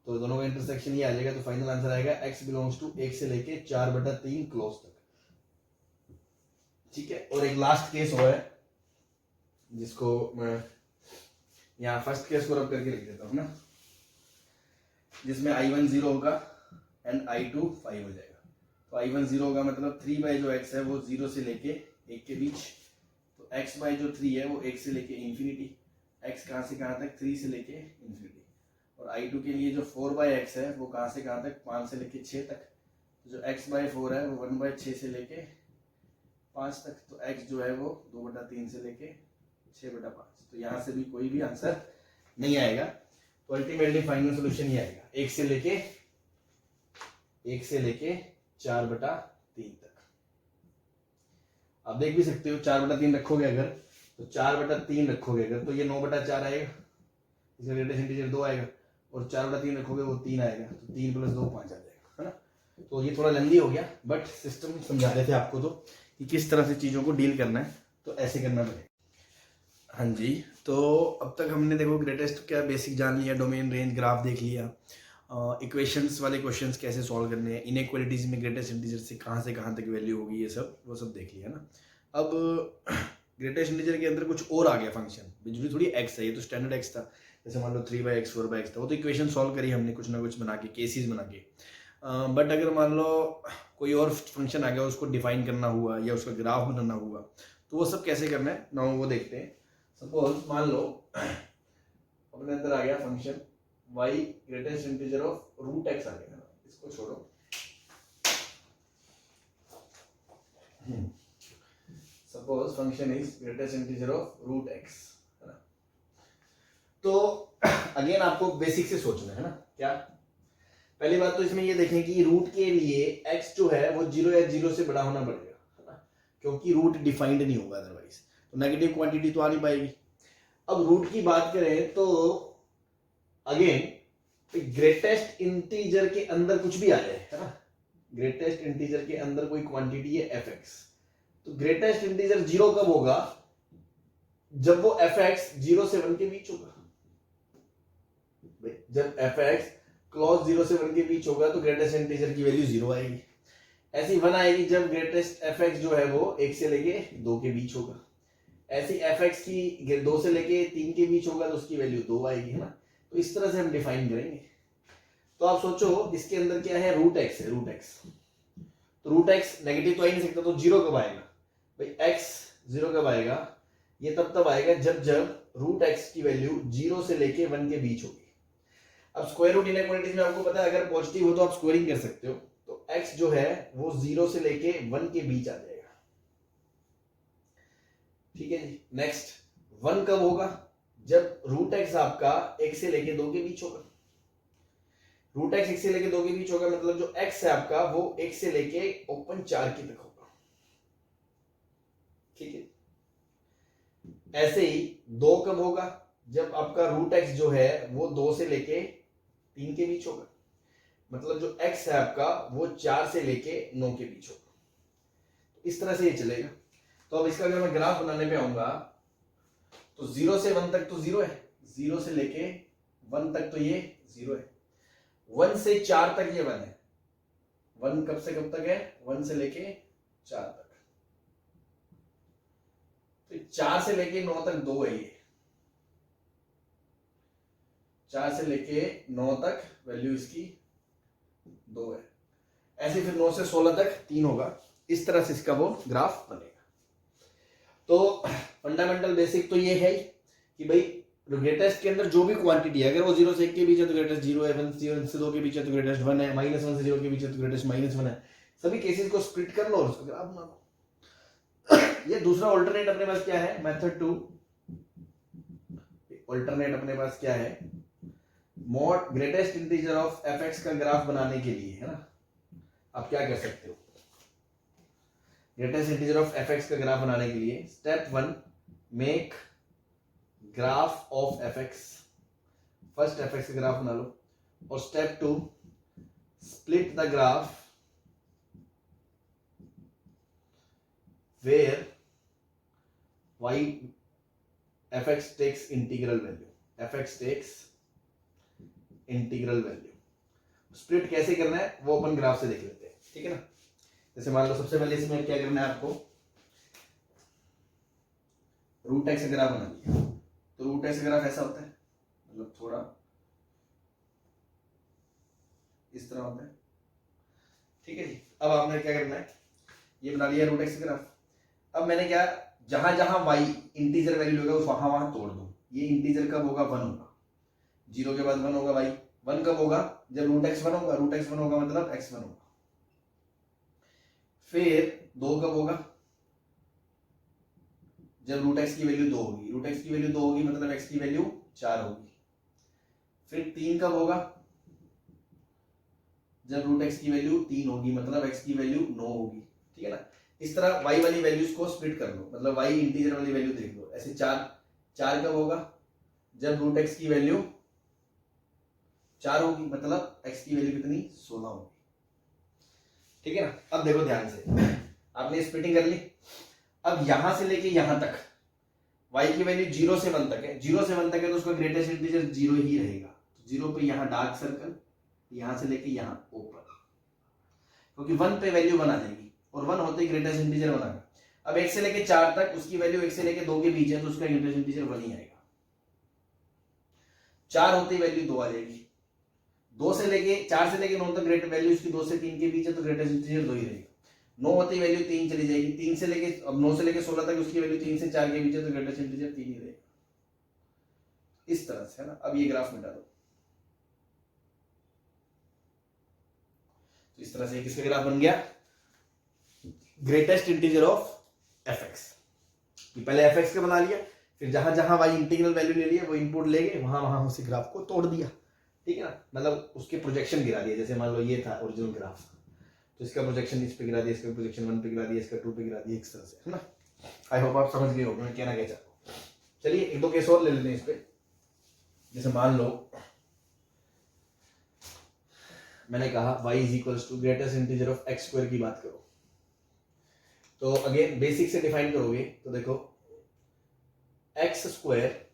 तो दोनों का इंटरसेक्शन ये आ जाएगा। तो फाइनल आंसर आएगा x बिलोंग्स टू 1 से लेके 4/3 क्लोज तक, ठीक है। और एक लास्ट केस हुआ है जिसको मैं यहाँ फर्स्ट केस को रब करके लिख देता हूँ ना, जिसमें I1 0 होगा एंड I2 5 हो जाएगा। तो I1 0 होगा मतलब 3 बाई जो x है वो 0 से लेके 1 के बीच, तो x बाई जो 3 है वो 1 से लेके इंफिनिटी, x कहां से कहां तक 3 से लेके इंफिनिटी। और I2 के लिए जो 4/x है वो कहां से कहां तक 5 से लेके 6 तक, तो जो x बाई 4 है वो 1/6 से लेके 5 तक, तो x जो है वो 2/3 से लेके 6/5। तो यहाँ से भी कोई भी आंसर नहीं आएगा, तो अल्टीमेटली फाइनल सोल्यूशन ये आएगा 1 से लेके 4/3 तक। आप देख भी सकते हो 4/3 रखोगे अगर, तो 4/3 रखोगे अगर तो ये 9/4 आएगा, इसका ग्रेटेस्ट इंटीजर 2 आएगा, और 4/3 रखोगे वो 3 आएगा, तो 3 + 2 5 आ जाएगा, है ना। तो ये थोड़ा लेंदी हो गया, बट सिस्टम समझा रहे थे आपको तो कि किस तरह से चीज़ों को डील करना है, तो ऐसे करना पड़ेगा। हाँ जी, तो अब तक हमने देखो ग्रेटेस्ट क्या बेसिक जान लिया, डोमेन रेंज ग्राफ देख लिया, इक्वेशंस वाले क्वेश्चंस कैसे सॉल्व करने हैं, इनइक्वालिटीज में ग्रेटेस्ट इंटीजर से कहाँ तक वैल्यू होगी, ये सब वो सब देख लिया ना। अब ग्रेटेस्ट इंटीजर के अंदर कुछ और आ गया फंक्शन, बिजली थोड़ी एक्स है, ये तो स्टैंडर्ड एक्स था, जैसे मान लो 3/x 4/x था, वो तो इक्वेशन सॉल्व करी हमने कुछ ना कुछ बना के, केसेस बना के। बट अगर मान लो कोई और फंक्शन आ गया, उसको डिफाइन करना हुआ या उसका ग्राफ बनाना हुआ, तो वो सब कैसे करना है ना, वो देखते हैं। सपोज मान लो अपने अंदर आ गया function y greatest integer of √x आ गया ना, इसको छोड़ो, suppose function is greatest integer of √x, है ना। तो अगेन आपको बेसिक से सोचना है ना, क्या पहली बात तो इसमें ये देखें कि रूट के लिए x जो है वो 0 या 0 से बड़ा होना पड़ेगा, है ना, क्योंकि रूट डिफाइंड नहीं होगा अदरवाइज, तो नेगेटिव क्वांटिटी तो आ नहीं पाएगी। अब रूट की बात करें तो अगेन ग्रेटेस्ट इंटीजर के अंदर कुछ भी आ जाए, है ना, ग्रेटेस्ट इंटीजर के अंदर कोई क्वांटिटी है एफ एक्स, तो ग्रेटेस्ट इंटीजर 0 कब होगा? जब वो एफ एक्स 0 से 1 के बीच होगा। जब एफ एक्स क्लॉज 0 से 1 के बीच होगा तो ग्रेटेस्ट इंटीजर की वैल्यू 0 आएगी। ऐसी 1 आएगी जब ग्रेटेस्ट एफ एक्स जो है वो 1 से लेके 2 के बीच होगा। ऐसी एफ एक्स की 2 से लेके 3 के बीच होगा तो उसकी वैल्यू 2 आएगी, है ना। तो इस तरह से हम डिफाइन करेंगे। तो आप सोचो इसके अंदर क्या है, रूट एक्स है, रूट एक्स। तो रूट एक्स नेगेटिव तो आ ही नहीं सकता, तो 0 कब आएगा भाई? एक्स 0 कब आएगा? ये तब आएगा जब रूट एक्स की वैल्यू 0 से लेके 1 के बीच होगी। अब स्क्वायर रूट इनइक्वालिटीज में आपको पता है अगर पॉजिटिव हो तो आप स्क्वायरिंग कर सकते हो, तो x जो है वो 0 से लेके 1 के बीच आ जाएगा। ठीक है जी। नेक्स्ट 1 कब होगा? जब रूट एक्स आपका 1 से लेके 2 के बीच होगा। रूट एक्स 1 से लेके 2 के बीच होगा मतलब जो x है आपका वो 1 से लेके ओपन 4 की तक होगा। ठीक है। ऐसे ही 2 कब होगा? जब आपका रूट एक्स जो है वो 2 से लेके 3 के बीच होगा, मतलब जो x है आपका वो 4 से लेके 9 के बीच होगा। तो इस तरह से ये चलेगा। तो अब इसका अगर मैं ग्राफ बनाने पे आऊंगा तो 0 से 1 तक तो 0 है, 0 से लेके 1 तक तो ये 0 है, 1 से 4 तक ये 1 है। 1 कब से कब तक है? 1 से लेके 4 तक। तो 4 से लेके 9 तक 2 है ये, 4 से लेके 9 तक वैल्यू इसकी 2 है। ऐसे फिर 9 से 16 तक 3 होगा। इस तरह से इसका वो ग्राफ बनेगा। तो फंडामेंटल बेसिक तो ये है कि भाई ग्रेटेस्ट के अंदर जो भी क्वांटिटी है अगर वो 0 से 1 के बीच है तो ग्रेटेस्ट 0 है, 1 से 2 के बीच है तो ग्रेटेस्ट 1 है, -1 से 0 के बीच है तो ग्रेटेस्ट -1 है। सभी केसेस को स्प्लिट कर लो और उसका ग्राफ बना लो। ये दूसरा ऑल्टरनेट अपने पास क्या है? मेथड 2 ऑल्टरनेट अपने पास क्या है? Mod greatest integer of f x का ग्राफ बनाने के लिए, है ना, आप क्या कर सकते हो? Greatest integer of f x का ग्राफ बनाने के लिए step 1 make graph of f x, first f x का ग्राफ बना लो। और step 2 split the graph where y f x takes integral value, f x takes integral value. Split कैसे करना है वो अपन ग्राफ से देख लेते हैं। ठीक है ना। जैसे मान लो सबसे पहले इसमें क्या करना है आपको, रूट एक्स का ग्राफ बना लिया। तो रूट एक्स का ग्राफ ऐसा होता है, मतलब थोड़ा इस तरह होता है। ठीक है जी। अब आपने क्या करना है, ये बना लिया रूट एक्स का ग्राफ। अब मैंने क्या, जहां जहां वाई इंटीजर वैल्यू होगा वहां वहां तोड़ दो। ये इंटीजर कब होगा? 1 होगा, 0 के बाद 1 होगा भाई। 1 कब होगा? जब रूट एक्स 1 होगा, रूट एक्स 1 होगा मतलब x 1 होगा। फिर 2 कब होगा? जब रूट एक्स की वैल्यू 2 होगी, रूट एक्स की वैल्यू 2 होगी मतलब x की वैल्यू 4 होगी। फिर 3 कब होगा? जब रूट एक्स की वैल्यू 3 होगी मतलब x की वैल्यू 9 होगी। ठीक है ना। इस तरह y वाली वैल्यूज को स्प्लिट कर लो, मतलब y इंटीजर वाली वैल्यू देख लो। ऐसे 4 कब होगा? जब रूट एक्स की वैल्यू 4 होगी मतलब x की वैल्यू कितनी? 16 होगी। ठीक है ना। अब देखो ध्यान से, आपने स्प्लिटिंग कर ली। अब यहां से लेके यहां तक y की वैल्यू 0 से 1 तक है, 0 से 1 तक है तो उसका ग्रेटेस्ट इंटीजर 0 ही रहेगा। तो 0 पे यहां डार्क सर्कल, यहां से लेके यहां ऊपर, क्योंकि 1 पे वैल्यू 1 आ जाएगी और 1 होते ही ग्रेटेस्ट इंटीजर 1 आएगा। अब 1 से लेके 4 तक उसकी वैल्यू 1 से लेके 2 के बीच है तो उसका ग्रेटेस्ट इंटीजर 1 ही आएगा। 4 होते ही वैल्यू 2 आ जाएगी। 4 से लेके 9 तक ग्रेट वैल्यू उसकी 2 से 3 के बीच है तो ग्रेटेस्ट इंटीजर 2 ही रहेगा। 9 होते ही वैल्यू 3 चली जाएगी। 3 से लेके अब 9 से लेके 16 तक उसकी वैल्यू 3 से 4 के बीच है तो ग्रेटेस्ट इंटीजर 3 ही रहेगा। इस तरह से, है ना। अब ये ग्राफ मिटा दो। तो इस तरह से किसका ग्राफ बन गया? Greatest integer of f x. पहले एफ एक्स का बना लिया, फिर जहां जहां वाई इंटीग्रल वैल्यू ले लिया वो इनपुट ले गए, वहां वहां उसी ग्राफ को तोड़ दिया। ठीक है ना, मतलब उसके प्रोजेक्शन गिरा दिया। जैसे मान लो ये था ओरिजिनल ग्राफ, तो इसका प्रोजेक्शन इस पे गिरा दिया, इसका प्रोजेक्शन 1 पे गिरा दिया, इसका 2 पे गिरा दिया, इस तरह से, है ना। आई होप आप समझ गए होंगे मैं कहना क्या चाहता हूँ। चलिए एक दो केस और ले लेते हैं इस पे। जैसे मान लो मैंने कहा y is equals to greatest integer of x square की बात करो, तो अगेन बेसिक से डिफाइन करोगे तो देखो x स्क्वायर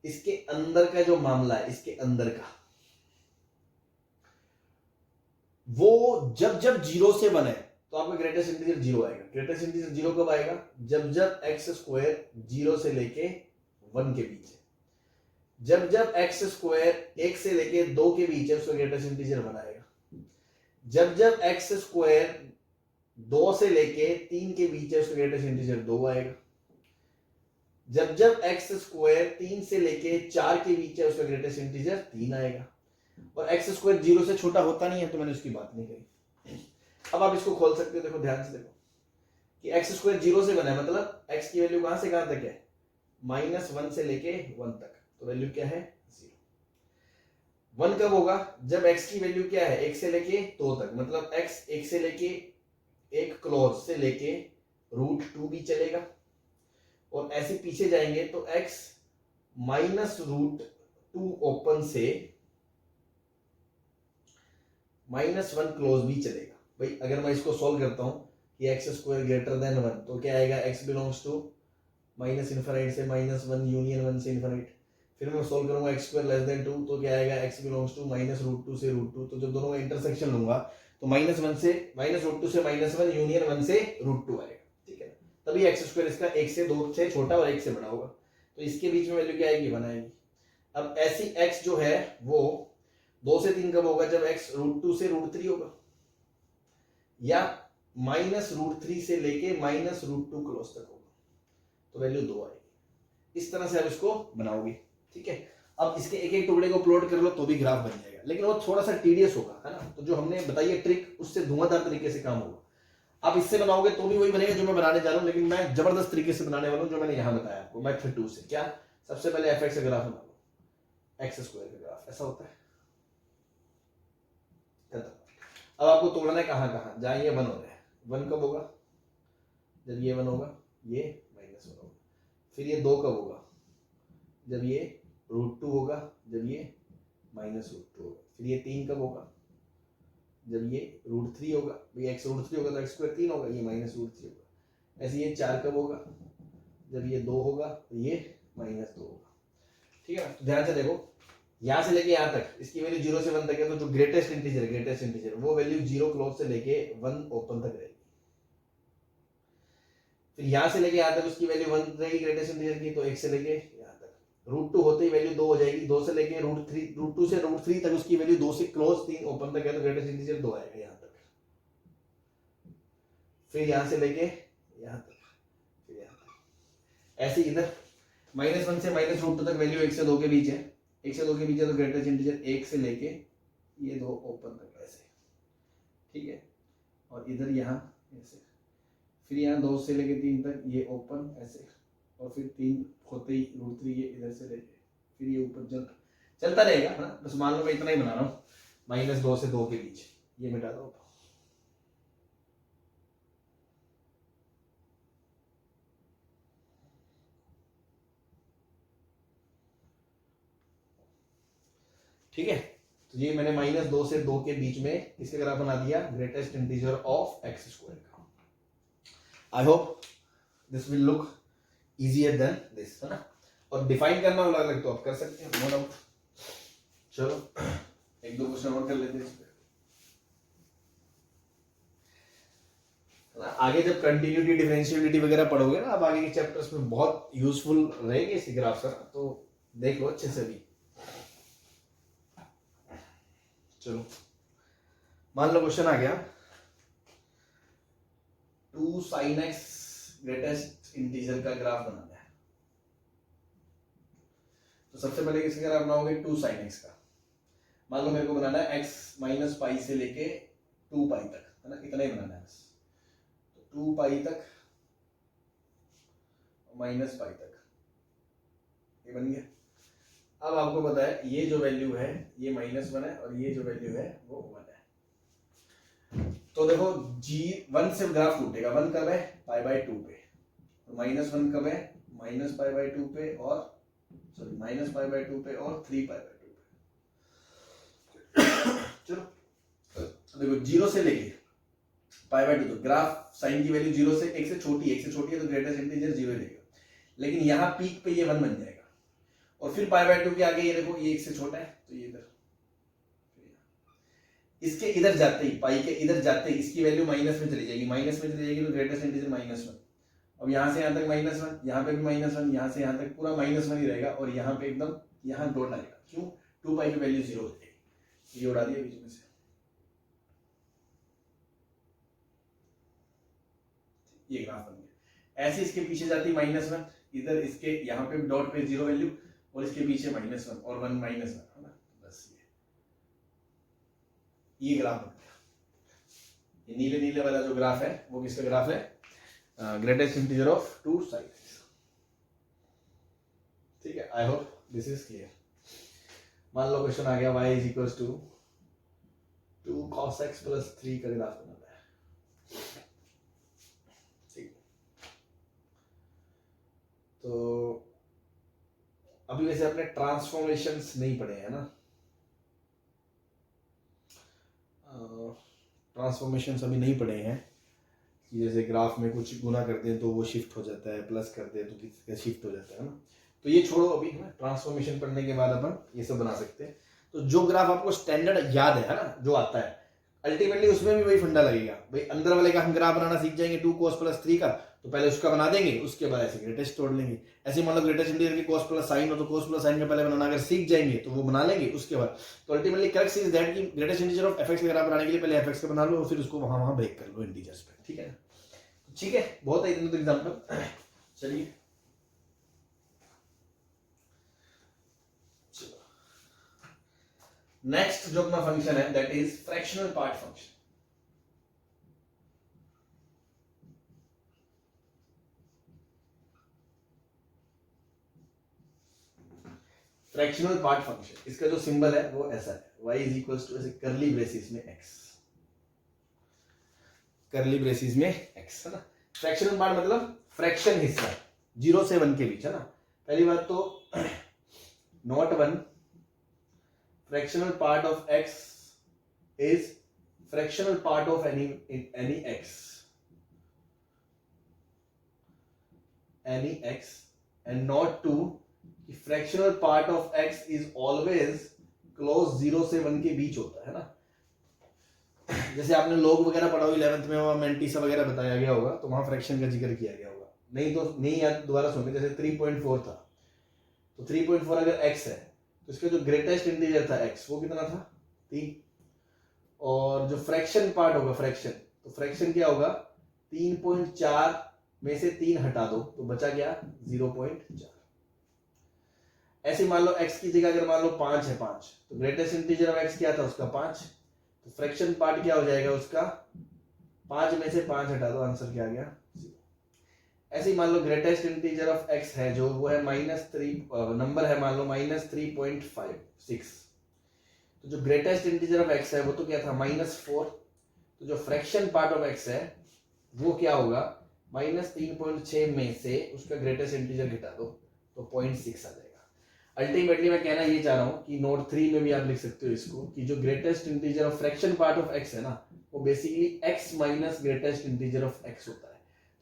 इसके अंदर का जो मामला है, इसके अंदर का, वो जब जब 0 से 1 है तो आपका ग्रेटेस्ट इंटीजर 0 आएगा। ग्रेटेस्ट इंटीजर 0 कब आएगा? जब जब x स्क्वायर 0 से लेके 1 के बीच है। जब जब x स्क्वायर 1 से लेके 2 के बीच है, उसका ग्रेटेस्ट इंटीजर 1 आएगा। जब जब x स्क्वायर 2 से लेके 3 के बीच है, उसका ग्रेटेस्ट इंटीजर 2 आएगा। जब जब x स्क्वायर 3 से लेके 4 के बीच है, उसका ग्रेटेस्ट इंटीजर 3 आएगा। और x स्क्वायर 0 से छोटा होता नहीं है, तो मैंने उसकी बात नहीं कही। अब आप इसको खोल सकते हो, देखो ध्यान से देखो कि x स्क्वायर 0 से 1 है, मतलब x की वैल्यू कहां से कहां तक है? -1 से लेके 1 तक, तो वैल्यू क्या है? 0। 1 कब होगा? जब x की वैल्यू क्या है? 1 से लेके 2 तक, मतलब x 1 से लेके एक क्लोज से लेके √2 भी चलेगा, और ऐसे पीछे जाएंगे तो x -√2 ओपन से -1 क्लोज भी चलेगा। भाई अगर मैं इसको सॉल्व करता हूं कि x स्क्वायर ग्रेटर देन 1, तो क्या आएगा? x बिलोंग्स टू -∞ से -1 यूनियन 1 से इनफिनिट। फिर मैं सॉल्व करूंगा x स्क्वायर लेस देन 2, तो क्या आएगा? x बिलोंग्स टू -√2 से √2। तो जब दोनों का इंटरसेक्शन लूंगा तो -1 से -√2 से -1 यूनियन 1 से √2 आएगा, ठीक है। तभी x स्क्वायर इसका 1 से 2 से छोटा और 1 से बड़ा होगा, तो इसके बीच में वैल्यू क्या आएगी? 1 आएगी। अब ऐसी x जो है वो 2 से 3 कब होगा? जब x √2 से √3 होगा, या -√3 से लेके -√2 क्लोज तक होगा, तो वैल्यू 2 आएगी। इस तरह से आप इसको बनाओगे, ठीक है। अब इसके एक एक टुकड़े को प्लॉट कर लो तो भी ग्राफ बन जाएगा, लेकिन वो थोड़ा सा टीडियस होगा, है ना। तो जो हमने बताई है ट्रिक, उससे धुआंधार तरीके से काम होगा। आप इससे बनाओगे तो भी वही बनेगा जो मैं बनाने जा रहा हूं, लेकिन मैं जबरदस्त तरीके से बनाने वाला हूं, जो मैंने यहां बताया आपको मेथड 2 से। क्या? सबसे पहले fx का ग्राफ बना लो, x स्क्वायर का ग्राफ ऐसा होता है। अब आपको तोड़ना है कहां कहां, जहां ये 1 हो रहा है। 1 कब होगा? जब ये 1 होगा, ये -1 होगा। फिर ये 2 कब होगा? जब ये √2 होगा, जब ये -√2 होगा। फिर ये 3 कब होगा? जब ये √3 होगा। ये x √3 होगा तो x स्क्वायर 3 होगा, ये -√3 होगा। ऐसे ये 4 कब होगा? जब ये 2 होगा तो ये -2 होगा, ठीक है। तो ध्यान से देखो, यहां से लेके यहां तक इसकी वैल्यू 0 से 1 तक है, तो जो ग्रेटेस्ट इंटीजर वो वैल्यू 0 क्लोज से लेके 1 ओपन तक रहेगी। फिर यहां से लेके यहां तक उसकी वैल्यू 1 रहेगी ग्रेटेस्ट इंटीजर की, तो 1 से लेके यहां तक √2 होते ही वैल्यू 2 हो जाएगी। 2 से लेके √2 से √3 तक उसकी वैल्यू 2 से क्लोज 3 ओपन तक है, तो ग्रेटेस्ट इंटीजर 2 आएगा यहां तक। फिर यहां से लेके यहां तक, फिर यहां तक, ऐसे इधर -1 से -√2 तक वैल्यू 1 से 2 के बीच है। 1 से 2 के बीच है तो ग्रेटेस्ट इंटीजर 1 से लेके ये 2 ओपन तक ऐसे, ठीक है। और इधर यहाँ ऐसे, फिर यहाँ 2 से लेके 3 तक ये ओपन ऐसे, और फिर 3 होते ही √3 ये इधर से लेके फिर ये ऊपर चलता रहेगा, है ना। बस मान लो मैं इतना ही बना रहा हूँ, -2 से 2 के बीच, ये मिटा दो। ठीक है, तो ये मैंने -2 से 2 के बीच में किसका ग्राफ बना दिया? Greatest integer of x square का। I hope this will look easier than this, है ना। और डिफाइन करना अलग अलग तो आप कर सकते हैं, नो डाउट। चलो एक दो क्वेश्चन और कर लेते हैं इस पे। आगे जब कंटिन्यूटी डिफरेंशिएबिलिटी वगैरह पढ़ोगे ना, अब आगे के चैप्टर्स में बहुत यूजफुल रहेगी इसकी ग्राफ सर, तो देख लो अच्छे से भी। चलो मान लो क्वेश्चन आ गया 2 sin x ग्रेटेस्ट इंटीजर का ग्राफ बनाना है। तो सबसे पहले किसका ग्राफ बनाओगे? 2 sin x का। मान लो मेरे को बनाना है x -π से लेके 2π तक, है ना, इतना ही बनाना है बस। तो 2π तक -π तक ये बन गया। अब आपको पता है ये जो वैल्यू है ये -1 है, और ये जो वैल्यू है वो 1 है। तो देखो g1 से ग्राफ टूटेगा। 1 कब है? π/2 पे। और -1 कब है? -π/2 पे, और सॉरी -π/2 पे और 3π/2 पे। चलो देखो 0 से लेके पाई बाय 2, तो ग्राफ साइन की वैल्यू 0 से 1 से छोटी है, 1 से छोटी है तो ग्रेटेस्ट इंटीजर 0 ही रहेगा, लेकिन यहाँ पीक पे ये 1 बन जाएगा, और फिर पाई बाय 2 के आगे ये देखो ये 1 से छोटा है तो ये इधर, इसके इधर जाते ही, पाई के इधर जाते ही इसकी वैल्यू माइनस में चली जाएगी, माइनस में चली जाएगी तो ग्रेटेस्ट इंटीजर -1। अब यहाँ से यहाँ तक -1, यहाँ पे भी -1, यहाँ से यहाँ तक पूरा -1 ही रहेगा, और यहाँ पे एकदम यहाँ डॉट आएगा, क्यों? 2 पाई की वैल्यू 0 हो जाएगी, ये उड़ा दिया बीच में से। ये ग्राफ बन गया। ऐसे इसके पीछे जाती -1, इधर इसके यहाँ पे डॉट पे 0 वैल्यू, और इसके पीछे -1 और 1 -1 है ना, बस ये ग्राफ बन गया। ये नीले नीले वाला जो ग्राफ है वो किसका ग्राफ है? Greatest integer of two sides. ठीक है, I hope this is clear. मान लो क्वेश्चन आ गया y is equal to 2 cos x plus 3 का ग्राफ बनाना है। ठीक, तो अभी वैसे अपने ट्रांसफॉर्मेशंस नहीं पढ़े हैं ना, ट्रांसफॉर्मेशंस अभी नहीं पढ़े हैं कि जैसे ग्राफ में कुछ गुना करते हैं तो वो शिफ्ट हो जाता है, प्लस करते हैं तो किसी शिफ्ट हो जाता है ना, तो ये छोड़ो अभी, है ना। ट्रांसफॉर्मेशन पढ़ने के बाद अपन ये सब बना सकते हैं। तो जो ग्राफ आपको स्टैंडर्ड याद है ना, जो आता है अल्टीमेटली उसमें भी वही फंडा लगेगा भाई। अंदर वाले का हम ग्राफ बनाना सीख जाएंगे 2 cos प्लस 3 का, तो पहले उसका बना देंगे, उसके बाद ऐसे ग्रेटेस्ट तोड़ लेंगे। ऐसे मान लो ग्रेटेस्ट इंटीजर की cos प्लस साइन हो तो cos प्लस साइन का पहले बनाना अगर सीख जाएंगे तो वो बना लेंगे उसके बाद। तो अल्टीमेटली करेक्ट इज दैट कि ग्रेटेस्ट इंटीजर ऑफ fx का ग्राफ बनाने के लिए पहले fx का बना लो और फिर उसको वहां ब्रेक कर लो इंटीजर्स पे। ठीक है, ठीक है, बहुत है इतने तो एग्जांपल। चलिए नेक्स्ट जो अपना फंक्शन है that is fractional part function. Fractional part function, इसका जो सिंबल है वो ऐसा है, y इज इक्वल टू ऐसे करली ब्रेसिस में x, करली ब्रेसिस में x, है ना। फ्रैक्शनल पार्ट मतलब फ्रैक्शन हिस्सा 0 से 1 के बीच, है ना। पहली बात तो not 1, fractional part of x is fractional part of any x, and not 2 कि fractional part of x is always close 0 से 1 के बीच होता है ना। जैसे आपने लोग वगैरह पढ़ा हो 11th में, वहां मेंटिसा वगैरह बताया गया होगा, तो वहां फ्रैक्शन का जिक्र किया गया होगा, नहीं तो नहीं याद दोबारा सुन लो। जैसे 3.4 था, तो 3.4 अगर x है तो इसका जो ग्रेटेस्ट इंटीजर था x वो कितना था? 3, और जो फ्रैक्शन पार्ट होगा फ्रैक्शन, तो फ्रैक्शन क्या होगा? 3.4 में से 3 हटा दो तो बचा क्या? 0.4। ऐसे मान लो x की जगह अगर मान लो 5 है, 5 तो ग्रेटेस्ट इंटीजर ऑफ x क्या था? उसका 5, तो फ्रैक्शन पार्ट क्या हो जाएगा उसका? 5 में से 5 हटा दो, आंसर क्या आ गया? 0। ऐसे ही मान लो ग्रेटेस्ट इंटीजर ऑफ x है जो वो है -3, नंबर है मान लो -3.56, तो जो ग्रेटेस्ट इंटीजर ऑफ x है वो तो क्या था? -4, तो जो फ्रैक्शन पार्ट ऑफ x है वो क्या होगा? -3.6 में से उसका ग्रेटेस्ट इंटीजर घटा दो तो 0.6 आ जाएगा। अल्टीमेटली मैं कहना ये चाह रहा हूं कि नोट 3 में भी आप लिख सकते हो इसको कि जो greatest integer of fraction part of x है ना, वो basically x minus greatest integer of x होता है।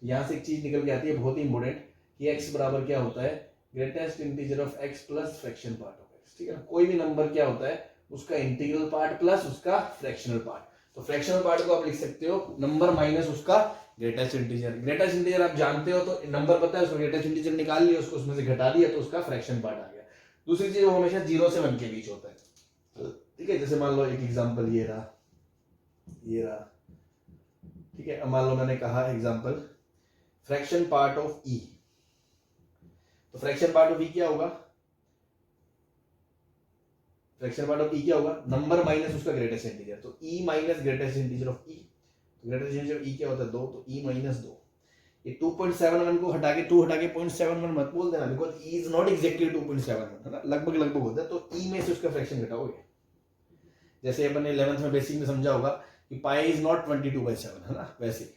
यहां से एक चीज निकल के आती है बहुत ही इंपॉर्टेंट कि x बराबर क्या होता है? Greatest integer of x plus fraction part of x। ठीक है ना, कोई भी नंबर क्या होता है? उसका इंटीग्रल पार्ट प्लस उसका फ्रैक्शनल पार्ट। तो फ्रैक्शनल पार्ट को आप लिख सकते हो नंबर माइनस उसका ग्रेटेस्ट इंटीजर। ग्रेटेस्ट इंटीजर आप जानते हो तो नंबर पता है, उसका ग्रेटेस्ट इंटीजर निकाल लिया, उसको उसमें से घटा दिया तो उसका फ्रैक्शन पार्ट आ गया। दूसरी चीज वो हमेशा 0 से 1 के बीच होता है। ठीक है, जैसे मान लो एक एग्जांपल ये रहा, ये रहा। ठीक है, अब मान लो मैंने कहा example fraction part of e, तो फ्रैक्शन पार्ट ऑफ e क्या होगा? फ्रैक्शन पार्ट ऑफ e क्या होगा? नंबर माइनस उसका ग्रेटेस्ट इंटीजर, तो e minus greatest integer of e, तो ग्रेटेस्ट इंटीजर ऑफ e क्या होता है? 2, तो e माइनस 2। ये 2.71 को हटा के 2 हटा के 0.71 मत बोल देना, because e is not exactly 2.71, है ना, लगभग लगभग होता है, तो e में से उसका फ्रैक्शन घटाओगे। जैसे अपन ने 11th में बेसिक में समझा होगा कि पाई इज नॉट 22/7, है ना, वैसे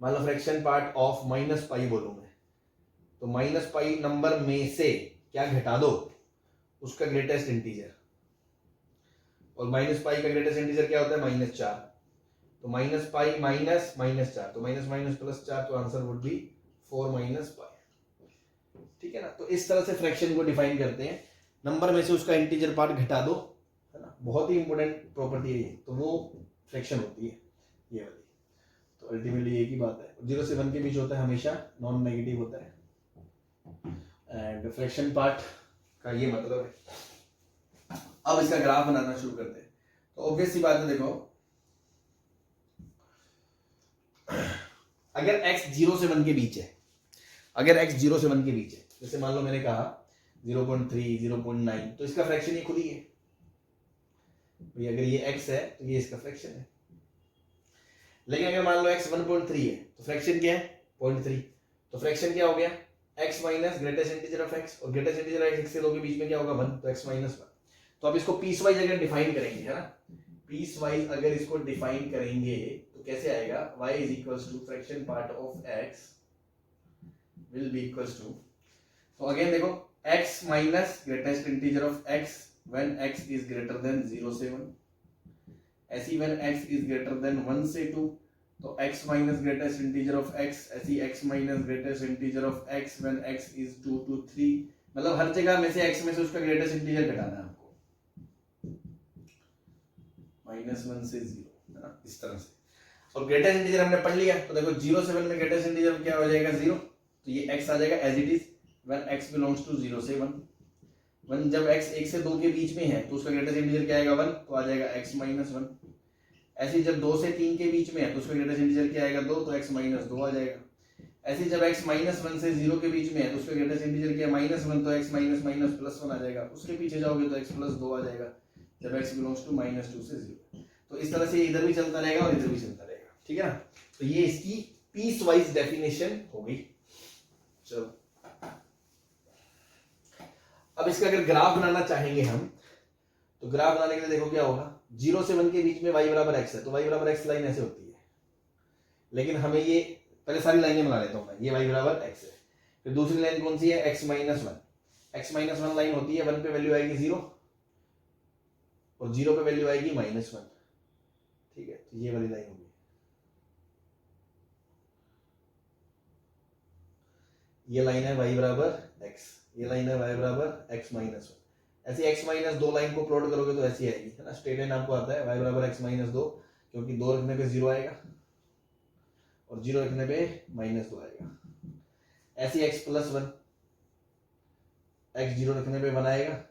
मान लो फ्रैक्शन पार्ट ऑफ -पाई बोलूं मैं, तो -पाई नंबर में से क्या घटा दो? उसका ग्रेटेस्ट इंटीजर, और माइनस पाई का ग्रेटेस्ट इंटीजर क्या होता है? -4। तो माइनस पाई माइनस -4, तो माइनस माइनस प्लस 4, तो आंसर वुड बी 4 - पाई। ठीक है ना? तो इस तरह से फ्रैक्शन को डिफाइन करते हैं। नंबर में से उसका इंटीजर पार्ट घटा दो, है ना, बहुत ही इंपॉर्टेंट प्रॉपर्टी है ये, तो वो फ्रैक्शन होती है ये वाली। तो अल्टीमेटली एक ही बात है, 0 से 1 के बीच होता है, हमेशा नॉन नेगेटिव होता है। एंड फ्रैक्शन पार्ट का ये मतलब है। अब इसका ग्राफ बनाना शुरू करते हैं। तो ऑब्वियस सी बात है, देखो अगर x 0 से 1 के बीच है, अगर x 0 से 1 के बीच है, जैसे मान लो मैंने कहा 0.3, 0.9, तो इसका फ्रैक्शन ये खुद ही है भाई। अगर ये x है तो ये इसका फ्रैक्शन है। लेकिन अगर मान लो x 1.3 है तो फ्रैक्शन क्या है? 0.3। तो फ्रैक्शन क्या हो गया? x minus greatest integer of x, और ग्रेटेस्ट इंटीजर ऑफ x से 2 के बीच में क्या होगा? 1, तो x - 1। तो अब इसको पीस वाइज अगर डिफाइन करेंगे, है ना, पीस वाइज अगर इसको डिफाइन करेंगे तो कैसे आएगा? y is equals to fraction part of x will be equals to, तो अगेन देखो x minus greatest integer of x when x is greater than 0 से 1, ऐसी when x is greater than 1 से 2, तो x minus greatest integer of x, ऐसी x minus greatest integer of x when x is 2 to 3, मतलब हर जगह में से x में से उसका ग्रेटेस्ट इंटीजर घटाना है हमको, -1 से 0, है ना, इस तरह से। और ग्रेटेस्ट इंटीजर हमने पढ़ लिया, तो देखो 0 से 1 में ग्रेटेस्ट इंटीजर क्या हो जाएगा? 0, तो ये x आ जाएगा as it is when x belongs to 0 से 1। वन जब x 1 से 2 के बीच में है तो उसका ग्रेटेस्ट इंटीजर क्या आएगा? 1, तो आ जाएगा x - 1। ऐसे जब 2 से 3 के बीच में है तो उसका ग्रेटेस्ट इंटीजर क्या आएगा? 2, तो x - 2 आ जाएगा। ऐसे जब x - 1 से 0 के बीच में है तो उसका ग्रेटेस्ट इंटीजर क्या है? -1, तो x - +1 आ जाएगा। उसके पीछे जाओगे तो x + 2 आ जाएगा जब x बिलोंग्स टू -2 से 0। तो इस तरह से इधर भी चलता रहेगा और इधर भी चलता रहेगा। ठीक है ना? तो ये इसकी पीस वाइज डेफिनेशन हो गई। चलो अब इसका अगर ग्राफ बनाना चाहेंगे हम, तो ग्राफ बनाने के लिए देखो क्या होगा? 0 से 1 के बीच में y बराबर x है, तो y बराबर x लाइन ऐसे होती है। लेकिन हमें ये पहले सारी लाइनें बना लेता हूं मैं, ये y बराबर x है। फिर दूसरी लाइन कौन सी है? x - 1। x - 1 लाइन होती है, 1 पे वैल्यू आएगी 0 और 0 पे वैल्यू आएगी -1। ठीक है, तो ये वाली लाइन होगी। ये लाइन है y बराबर x, ये लाइन है y बराबर x - 1। ऐसे x - 2 लाइन को प्लॉट करोगे तो ऐसी आएगी, है ना। स्ट्रेट लाइन आपको आता है y बराबर x - 2, क्योंकि 2 रखने पे 0 आएगा और 0 रखने पे -2 आएगा। ऐसे x + 1, x 0 रखने पे 1 आएगा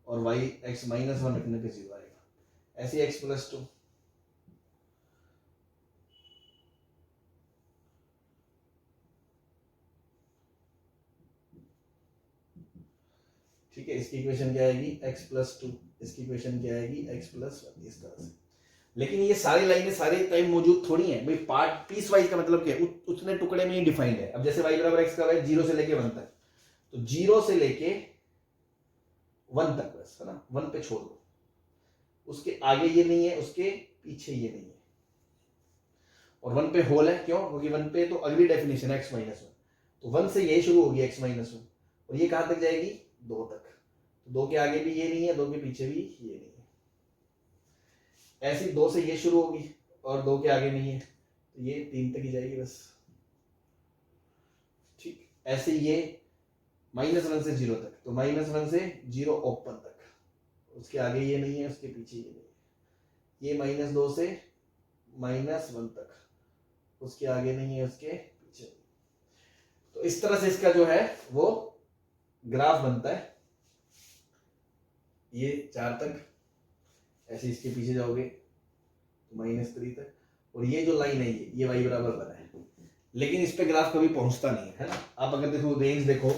और y x - 1 रखने पे 0 आएगा। ऐसे x + 2, ठीक है। इसकी इक्वेशन क्या आएगी? x + 2। इसकी इक्वेशन क्या आएगी? x + 1, इस तरह से। लेकिन ये सारी लाइनें सारे टाइम मौजूद थोड़ी हैं भाई। पार्ट पीस वाइज का मतलब क्या है? उतने टुकड़े में ही डिफाइंड है। अब जैसे y बराबर x का है 0 से लेके 1 तक, तो 0 से लेके 1 तक बस, है ना, 1 पे छोड़ दो। उसके आगे ये नहीं है, उसके पीछे ये नहीं है, और 1 पे होल है। क्यों? क्योंकि 1 पे तो अगली डेफिनेशन है x - 1, तो 1 से ये शुरू होगी x - 1, और ये कहां तक जाएगी? 2 तक। तो 2 के आगे भी ये नहीं है, 2 के पीछे भी ये नहीं है। ऐसी 2 से ये शुरू होगी और 2 के आगे नहीं है, तो ये 3 तक ही जाएगी बस। ठीक, ऐसे ये -1 से 0 तक, तो -1 से 0 ओपन तक, उसके आगे ये नहीं है, उसके पीछे ये नहीं है। ये -2 से -1 तक, उसके आगे नहीं है, उसके पीछे नहीं। तो इस तरह से इसका जो है वो ग्राफ बनता है। ये 4 तक, ऐसे इसके पीछे जाओगे तो -3 तक, और ये जो लाइन है ये y बराबर बना है, लेकिन इस पे ग्राफ कभी पहुंचता नहीं है ना। आप अगर देखो रेंज देखो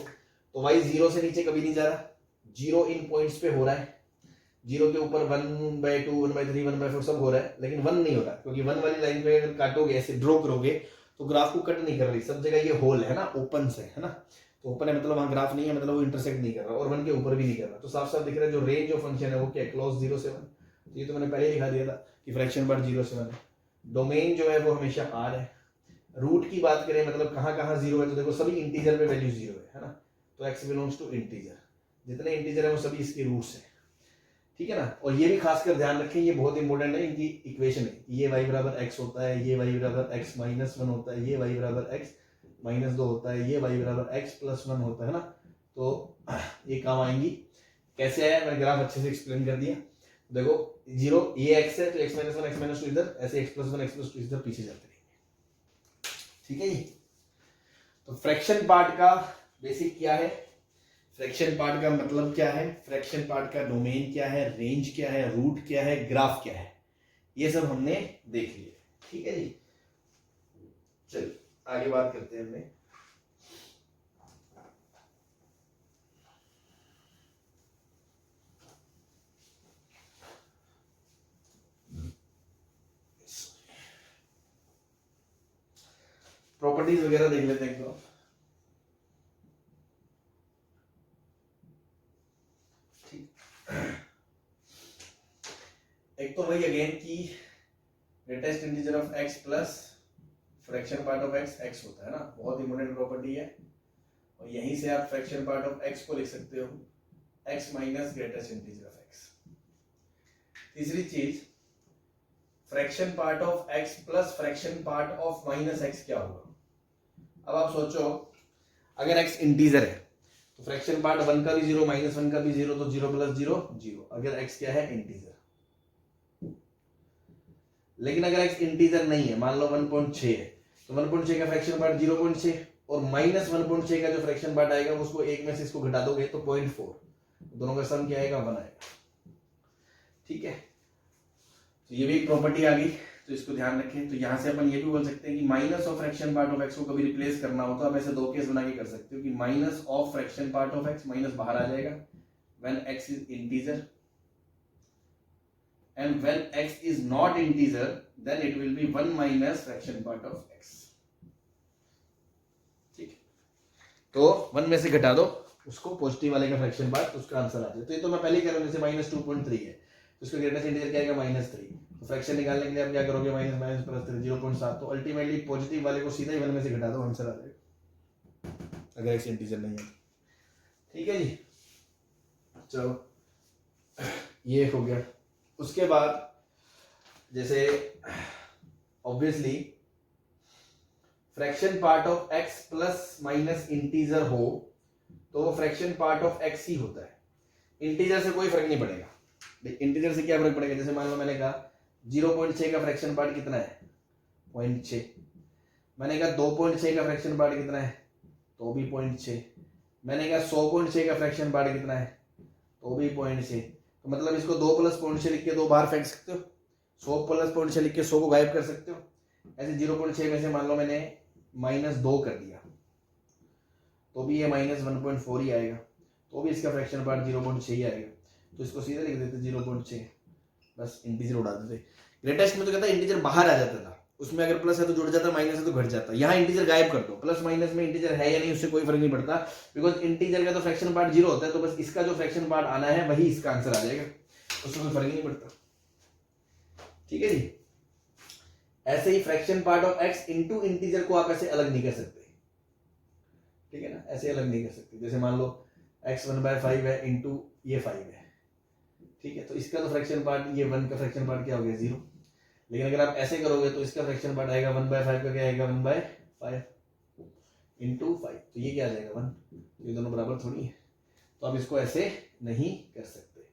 तो y 0 से नीचे कभी नहीं जा रहा, 0 इन पॉइंट्स पे हो रहा है, 0 के ऊपर 1/2, 1/3, 1/4 सब हो रहा है, लेकिन 1 नहीं हो रहा, क्योंकि 1 वाली लाइन पे अगर काटोगे, ऐसे ड्रॉ करोगे, तो ग्राफ को कट नहीं कर रही, सब जगह ये होल है ना, ओपन से, है ना। तो ओपन है मतलब वहां ग्राफ नहीं है, मतलब वो इंटरसेक्ट नहीं कर रहा, और 1 के ऊपर भी नहीं कर रहा। तो साफ साफ दिख रहा है जो रेंज ऑफ फंक्शन है वो क्या है? क्लोज 0 से 1। तो ये तो मैंने पहले ही दिखा दिया था कि फ्रैक्शन पार्ट 0 से 1 है। डोमेन जो है वो हमेशा r है। रूट की बात करें मतलब कहाँ कहाँ 0 है, तो देखो सभी इंटीजर पे वैल्यू 0 है ना। तो x बिलोंग्स टू इंटीजर, जितने इंटीजर है वो सभी इसके रूट्स है। ठीक है ना। और ये भी खासकर ध्यान रखें, ये बहुत इंपॉर्टेंट है, इनकी इक्वेशन है, ये y बराबर x होता है, ये y बराबर x माइनस 1 होता है, ये y बराबर x माइनस 2 होता है, ये y बराबर x प्लस 1 होता है ना। तो ये काम आएंगी। कैसे आया, मैंने ग्राफ अच्छे से एक्सप्लेन कर दिया। देखो 0 ये x है तो x माइनस 1 x माइनस 2 इधर, ऐसे x प्लस 1 x प्लस 2 इधर पीछे जाते रहेंगे। ठीक है जी। तो फ्रैक्शन पार्ट का बेसिक क्या है, फ्रैक्शन पार्ट का मतलब क्या है, फ्रैक्शन पार्ट का डोमेन क्या है, रेंज क्या है, रूट क्या है, ग्राफ क्या है, ये सब हमने देख लिया। ठीक है जी। चलिए आगे बात करते हैं हमने। प्रॉपर्टीज वगैरह देख लेते हैं। तो एक तो वही अगेन की greatest integer of x plus fraction part of x होता है ना, बहुत इंपॉर्टेंट प्रॉपर्टी है। और यहीं से आप फ्रैक्शन पार्ट ऑफ x को लिख सकते हो x minus greatest integer of x। तीसरी चीज fraction part of x plus fraction part of minus x क्या होगा। अब आप सोचो अगर x इंटीजर है तो फ्रैक्शन पार्ट 1 का भी 0 माइनस 1 का भी 0, तो 0 प्लस 0 0, अगर x क्या है इंटीजर। लेकिन अगर x इंटीजर नहीं है, मान लो 1.6 है, तो 1.6 का फ्रैक्शन पार्ट 0.6 और माइनस 1.6 का जो फ्रैक्शन पार्ट आएगा उसको एक में से इसको घटा दोगे तो 0.4, दोनों का सम क्या आएगा 1 आएगा। ठीक है, तो ये भी एक प्रॉपर्टी आ गई, तो इसको ध्यान रखें। तो यहां से अपन ये भी बोल सकते हैं कि minus of fraction part of x को कभी रिप्लेस करना हो तो आप ऐसे दो केस बना के कर सकते हो कि minus of fraction part of x, minus बाहर आ जाएगा when x is integer, and when x is not integer then it will be 1 minus fraction part of x। ठीक है, तो 1 में से घटा दो उसको पॉजिटिव वाले का फ्रैक्शन पार्ट, उसका आंसर आ जाए। तो ये तो मैं पहले ही कह रहा हूं, जैसे माइनस 2.3 है तो उसका ग्रेटेस्ट इंटीजर क्या आएगा माइनस 3, तो फ्रैक्शन निकालने के लिए आप क्या करोगे माइनस माइनस प्लस 3 0.7, तो अल्टीमेटली पॉजिटिव वाले को सीधा ही 1 में से घटा दो, आंसर आ जाएगा अगर x इंटीजर नहीं है। ठीक है जी, चलो ये हो गया। उसके बाद जैसे obviously fraction part of x plus minus integer हो तो वो फ्रैक्शन पार्ट ऑफ x ही होता है, इंटीजर से कोई फर्क नहीं पड़ेगा। इंटीजर से क्या फर्क पड़ेगा, जैसे मान लो मैंने कहा 0.6 का फ्रैक्शन पार्ट कितना है 0.6, मैंने कहा 2.6 का फ्रैक्शन पार्ट कितना है तो भी 0.6, मैंने कहा 100.6 का फ्रैक्शन पार्ट कितना है तो भी 0.6, तो मतलब इसको 2 प्लस 0.6 लिख के 2 बाहर फेंक सकते हो, 100 प्लस 0.6 लिख के 100 को गायब कर सकते हो। ऐसे 0.6 में से मान लो मैंने माइनस 2 कर दिया तो भी ये माइनस 1.4 ही आएगा, तो भी इसका फ्रैक्शन पार्ट 0.6 ही आएगा, तो इसको सीधे लिख देते 0.6, बस इंटीजर उड़ा देते। ग्रेटेस्ट में तो कहता है इंटीजर बाहर आ जाता था, उसमें अगर प्लस है तो जुड़ जाता, माइनस है तो घट जाता, यहाँ इंटीजर गायब कर दो, प्लस माइनस में इंटीजर है या नहीं उससे कोई फर्क नहीं पड़ता, बिकॉज इंटीजर का तो फ्रैक्शन पार्ट 0 होता है, तो बस इसका जो फ्रैक्शन पार्ट आना है वही इसका आंसर आ जाएगा, उससे कोई फर्क नहीं पड़ता। ठीक है जी, ऐसे ही fraction part of x into integer को आप ऐसे अलग नहीं कर सकते, ठीक है ना, ऐसे अलग नहीं कर सकते। जैसे मान लो x 1/5 है इंटू ये 5 है, ठीक है, तो इसका तो फ्रैक्शन पार्ट ये 1 का फ्रैक्शन पार्ट क्या हो गया 0, लेकिन अगर आप ऐसे करोगे तो इसका फ्रैक्शन पार्ट आएगा 1/5 का क्या आएगा 1/5 इंटू 5, तो ये क्या आ जाएगा 1, तो ये दोनों बराबर थोड़ी है, तो आप इसको ऐसे नहीं कर सकते,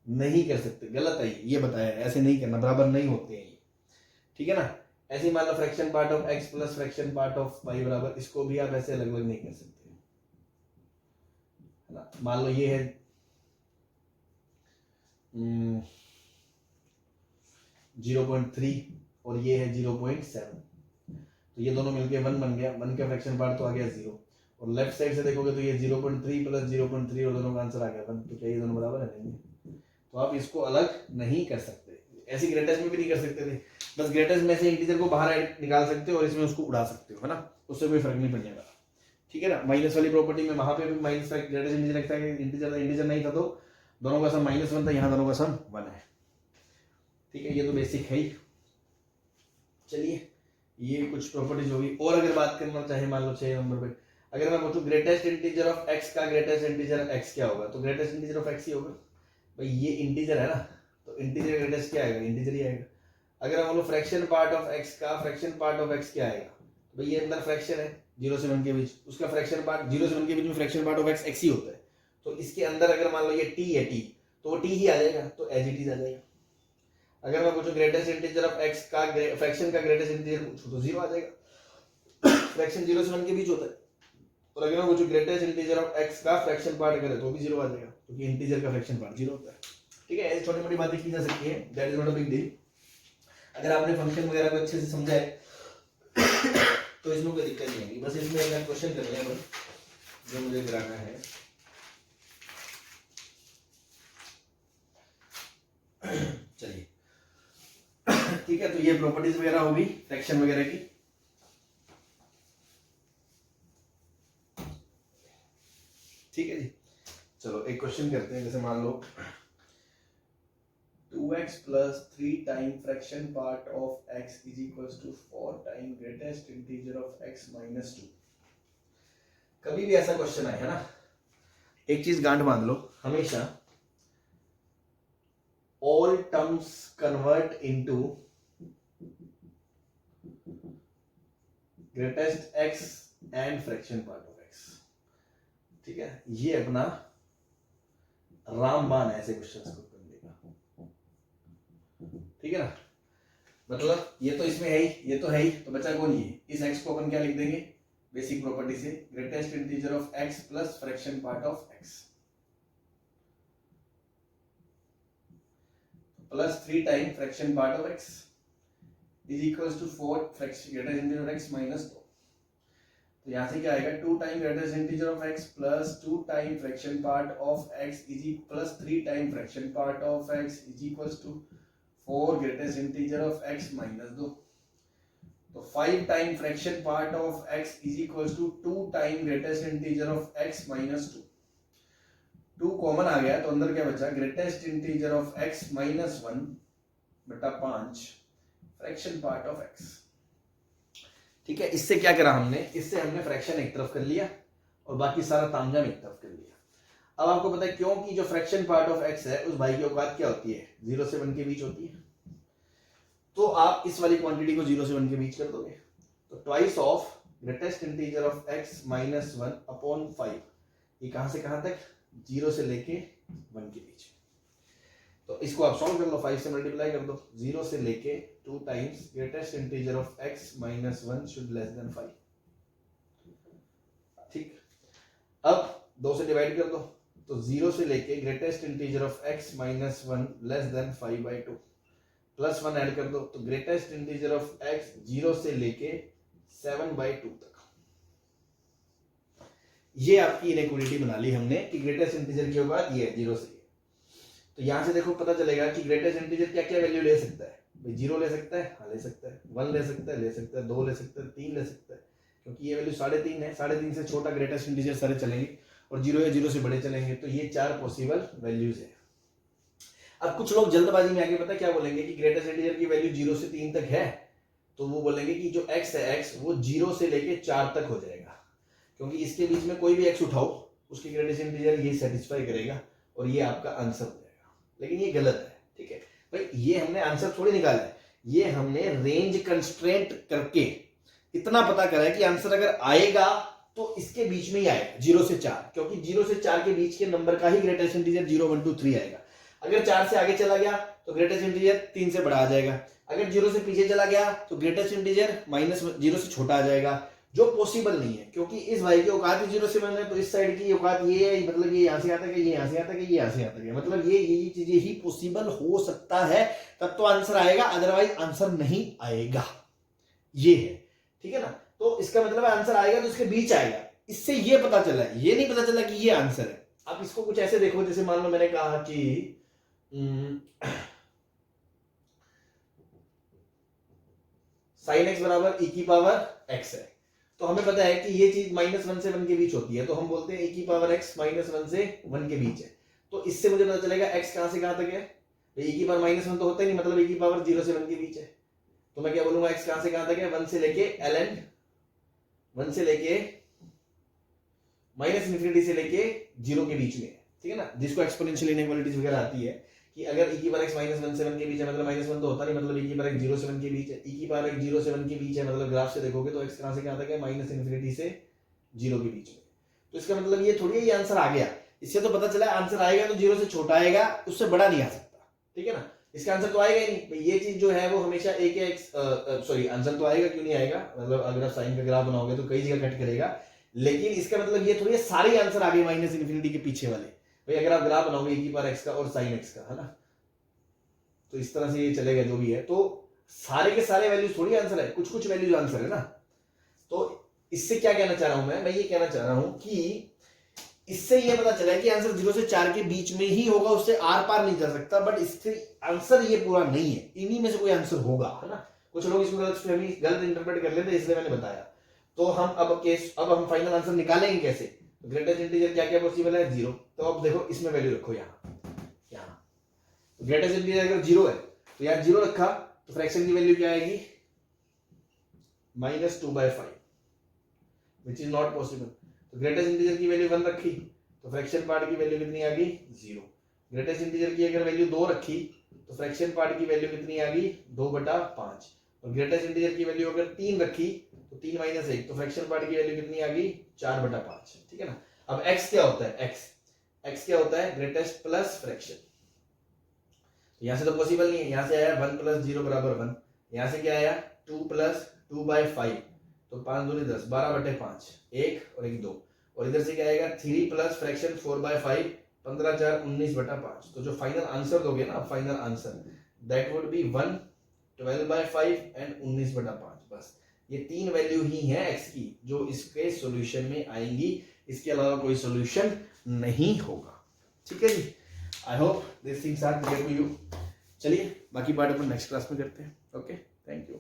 नहीं कर सकते, गलत है ये बताया, ऐसे नहीं करना, बराबर नहीं होते हैं ये, ठीक है ना। ऐसे ही मान लो fraction part of x plus fraction part of y बराबर, इसको भी आप ऐसे अलग अलग नहीं कर सकते, है ना। मान लो ये है 0.3 और ये है 0.7, तो ये दोनों मिलके 1 बन गया, 1 का फ्रैक्शन पार्ट तो आ गया 0, और लेफ्ट साइड से देखोगे तो ये 0.3 प्लस 0.3 और दोनों का आंसर आ गया 1, तो क्या ये दोनों बराबर है नहीं, तो आप इसको अलग नहीं कर सकते। ऐसी ग्रेटेस्ट में भी नहीं कर सकते थे, बस ग्रेटेस्ट में से इंटीजर को बाहर निकाल सकते हो और इसमें उसको उड़ा सकते हो, है ना, उससे कोई फर्क नहीं पड़ने वाला, ठीक है ना। माइनस वाली प्रॉपर्टी में वहां पे भी माइनस ग्रेटेस्ट इंटीजर रखता है, इंटीजर नहीं था तो दोनों का सम -1 था, यहाँ दोनों का सम 1 है, ठीक है, ये तो बेसिक है ही। चलिए ये कुछ प्रॉपर्टीज होगी, और अगर बात करना चाहे मान लो 6 नंबर पे, अगर मैं पूछूं ग्रेटेस्ट इंटीजर ऑफ x का ग्रेटेस्ट इंटीजर x क्या होगा, तो ग्रेटेस्ट इंटीजर ऑफ x ही होगा, भाई ये इंटीजर है ना, तो इंटीजर का ग्रेटेस्ट क्या आएगा, इंटीजर ही आएगा। अगर हम बोलो फ्रैक्शन पार्ट ऑफ एक्स का फ्रैक्शन पार्ट ऑफ एक्स क्या आएगा, तो भाई ये अंदर फ्रैक्शन है 0 से 1 के बीच, उसका फ्रैक्शन पार्ट 0 से 1 के बीच में fraction part of x x ही होता है। तो इसके अंदर अगर मान लो ये टी है टी, तो वो टी ही आ जाएगा, तो एज इट इज आ जाएगा। अगर मैं पूछूं ग्रेटेस्ट इंटीजर ऑफ एक्स का फ्रैक्शन का ग्रेटेस्ट इंटीजर पूछूं तो 0 आ जाएगा, फ्रैक्शन 0 से 1 के बीच होता है। और अगर मैं पूछूं ग्रेटेस्ट इंटीजर ऑफ एक्स का फ्रैक्शन पार्ट करें तो भी 0 आ जाएगा, क्योंकि इंटीजर का फ्रैक्शन पार्ट 0 होता है। ठीक है, ऐसी छोटी मोटी बातें की जा सकती है, that is not a big deal. अगर आपने फंक्शन वगैरह को अच्छे से समझा है तो इसमें कोई दिक्कत नहीं आएगी। बस इसमें एक क्वेश्चन कर लिया जो मुझे कराना है। चलिए ठीक है, तो ये प्रॉपर्टीज वगैरह होगी फ्रैक्शन वगैरह की। ठीक है जी, चलो एक क्वेश्चन करते हैं। जैसे मान लो 2x plus 3 time fraction part of x is equals to 4 time greatest integer of x minus 2। कभी भी ऐसा क्वेश्चन आए है ना, एक चीज गांठ बांध लो, हमेशा all terms convert into greatest x and fraction part of x। ठीक है, ये अपना रामबाण है ऐसे क्वेश्चंस को करने का। ठीक है ना, मतलब ये तो इसमें है ही, ये तो है ही, तो बचा कौन ये, इस x को अपन क्या लिख देंगे बेसिक प्रॉपर्टी से, greatest integer of x plus fraction part of x plus 3 time fraction part of x is equals to 4 fraction greatest integer of x minus 2। तो यहां से क्या आएगा, 2 time greatest integer of x plus 2 time fraction part of x is plus 3 time fraction part of x is equals to 4 greatest integer of x minus 2। तो 5 time fraction part of x is equals to 2 time greatest integer of x minus 2। 2 common आ गया तो अंदर क्या बचा, ग्रेटेस्ट इंटीजर ऑफ x माइनस 1 बटा 5 फ्रैक्शन पार्ट ऑफ x। ठीक है, इससे क्या करा हमने, इससे हमने फ्रैक्शन एक तरफ कर लिया और बाकी सारा तामझाम एक तरफ कर लिया। अब आपको पता है क्योंकि जो फ्रैक्शन पार्ट ऑफ x है उस भाई की औकात क्या होती है, 0 से 1 के बीच होती है। तो आप इस वाली क्वांटिटी को 0 से 1 के बीच कर दोगे, तो twice of greatest integer of x minus 1 upon 5, ये कहां से कहां तक, 0 से लेके 1 के बीच। तो इसको आप सॉल्व कर लो, 5 से मल्टीप्लाई कर दो, 0 से लेके 2 times greatest integer of x minus 1 should less than 5। ठीक, अब 2 से डिवाइड कर दो, तो 0 से लेके greatest integer of x minus 1 less than 5/2 plus 1 add कर दो, तो ग्रेटेस्ट इंटीजर ऑफ x 0 से लेके 7/2 तक। ये आपकी इनइक्वालिटी बना ली हमने कि ग्रेटेस्ट इंटीजर की औकात ये है 0 से। तो यहां से देखो पता चलेगा कि ग्रेटेस्ट इंटीजर क्या क्या वैल्यू ले सकता है। भाई 0 ले सकता है, हाँ ले सकता है, 1 ले सकता है, ले सकता है, 2 ले सकता है, 3 ले सकता है, क्योंकि ये वैल्यू 3.5 है, 3.5 से छोटा ग्रेटेस्ट इंटीजर सारे चलेंगे और 0 या 0 से बड़े चलेंगे। तो ये 4 पॉसिबल वैल्यूज है। अब कुछ लोग जल्दबाजी में आगे पता क्या बोलेंगे कि ग्रेटेस्ट इंटीजर की वैल्यू 0 से 3 तक है, तो वो बोलेंगे कि जो x है x वो 0 से लेके 4 तक हो जाएगा, क्योंकि इसके बीच में कोई भी x उठाओ उसकी ग्रेटेस्ट इंटीजर ये सेटिस्फाई करेगा और ये आपका आंसर हो जाएगा। लेकिन ये गलत है। ठीक है भाई, ये हमने आंसर थोड़ी निकाला है, ये हमने रेंज कंस्ट्रेंट करके इतना पता करा है कि आंसर अगर आएगा तो इसके बीच में ही आएगा 0 से 4, क्योंकि 0 से 4 के बीच के नंबर का ही ग्रेटेस्ट इंटीजर 0 1 2 3 आएगा। अगर 4 से आगे चला गया तो ग्रेटेस्ट इंटीजर 3 से बड़ा आ जाएगा, अगर 0 से पीछे चला गया तो ग्रेटेस्ट इंटीजर माइनस 0 से छोटा आ जाएगा, जो पॉसिबल नहीं है, क्योंकि इस भाई की औकात 0 से 1 है, तो इस साइड की औकात ये है, मतलब ये यहां से आता है, ये यहां से आता है, ये यहां से आता है, मतलब ये चीजें ही पॉसिबल हो सकता है, तब तो आंसर आएगा, अदरवाइज आंसर नहीं आएगा। ये है, ठीक है ना। तो इसका मतलब आंसर आएगा तो इसके बीच आएगा, इससे ये पता चला है, ये नहीं पता चला कि ये आंसर है। आप इसको कुछ ऐसे देखो, जैसे मान लो मैंने कहा कि sin x बराबर e की पावर x है, तो हमें पता है कि ये चीज -1 से 1 के बीच होती है, तो हम बोलते हैं e की पावर x -1 से 1 के बीच है। तो इससे मुझे पता चलेगा x कहां से कहां तक है, तो e की पावर -1 तो होता ही नहीं, मतलब e की पावर 0 से 1 के बीच है। तो मैं क्या बोलूंगा, x कहां से कहां तक है, 1 से लेके ln, 1 से लेके -∞ से लेके 0 के बीच में है। ठीक है ना, जिसको एक्सपोनेंशियल इनइक्वालिटीज वगैरह आती है कि अगर e की पावर x -17 के बीच है मतलब -1 तो होता नहीं, मतलब e की पावर x 0.7 के बीच है, e की पावर x 0.7 के बीच है मतलब ग्राफ से देखोगे तो x कहां से कहां तक है, -∞ से 0 के बीच में। तो इसका मतलब ये थोड़ी है ये आंसर आ गया, इससे तो पता चला आंसर आएगा तो 0 से छोटा आएगा, उससे बड़ा नहीं आ सकता, ठीक है ना। इसका आंसर तो आएगा ही नहीं भाई, ये चीज जो है वो हमेशा a के x सॉरी आंसर तो आएगा, क्यों नहीं आएगा, मतलब अगर आप साइन का ग्राफ बनाओगे तो कई जगह कट करेगा, लेकिन इसका मतलब ये थोड़ी सारे आंसर आ गए -∞ के पीछे वाले भाई। अगर आप ग्राफ बनाओगे e की पावर x का और sin x का, है ना, तो इस तरह से ये चलेगा जो भी है, तो सारे के सारे वैल्यूज थोड़ी आंसर है, कुछ कुछ वैल्यूज आंसर है ना। तो इससे क्या कहना चाह रहा हूं मैं ये कहना चाह रहा हूं कि इससे ये पता चला है कि आंसर 0 से 4 के बीच में ही होगा, उससे आर पार नहीं जा सकता, बट इससे आंसर ये पूरा नहीं है, इन्हीं में से कोई आंसर होगा, है ना। कुछ लोग इसको गलत इंटरप्रेट कर लेते, इसलिए मैंने बताया। तो हम अब हम फाइनल आंसर निकालेंगे कैसे, तो ग्रेटेस्ट इंटीजर क्या क्या पॉसिबल है, 0, तो अब देखो इसमें वैल्यू रखो यहाँ तो ग्रेटेस्ट इंटीजर अगर 0 है तो यहाँ 0 रखा तो फ्रैक्शन की वैल्यू क्या आएगी, -2/5, विच इज नॉट पॉसिबल। तो ग्रेटेस्ट इंटीजर की वैल्यू 1 रखी तो फ्रैक्शन पार्ट की वैल्यू कितनी आ गई, 0। ग्रेटेस्ट इंटीजर की अगर वैल्यू 2 रखी तो फ्रैक्शन पार्ट की वैल्यू कितनी आ गई, 2/5। और ग्रेटेस्ट इंटीजर की वैल्यू अगर 3 रखी तो 3 - 1 तो फ्रैक्शन पार्ट की वैल्यू कितनी आ गई, 4/5, ठीक है ना। अब x क्या होता है, x क्या होता है, ग्रेटेस्ट प्लस फ्रैक्शन। यहां से तो पॉसिबल नहीं है, यहां से आया 1 + 0 = 1, यहां से क्या आया 2 + 2/5 तो 5 दूनी 10, 12/5, 1 और 1 2, और इधर से क्या आएगा 3 प्लस फ्रैक्शन 4/5, 15 4 19/5। तो जो फाइनल आंसर दोगे ना, final answer that would be 1 12/5 and 19/5। बस ये 3 वैल्यू ही है x की जो इसके सॉल्यूशन में आएंगी, इसके अलावा कोई सॉल्यूशन नहीं होगा, ठीक है जी। I hope this things are clear to you. चलिए बाकी पार्ट अपन नेक्स्ट क्लास में करते हैं। Okay, thank you.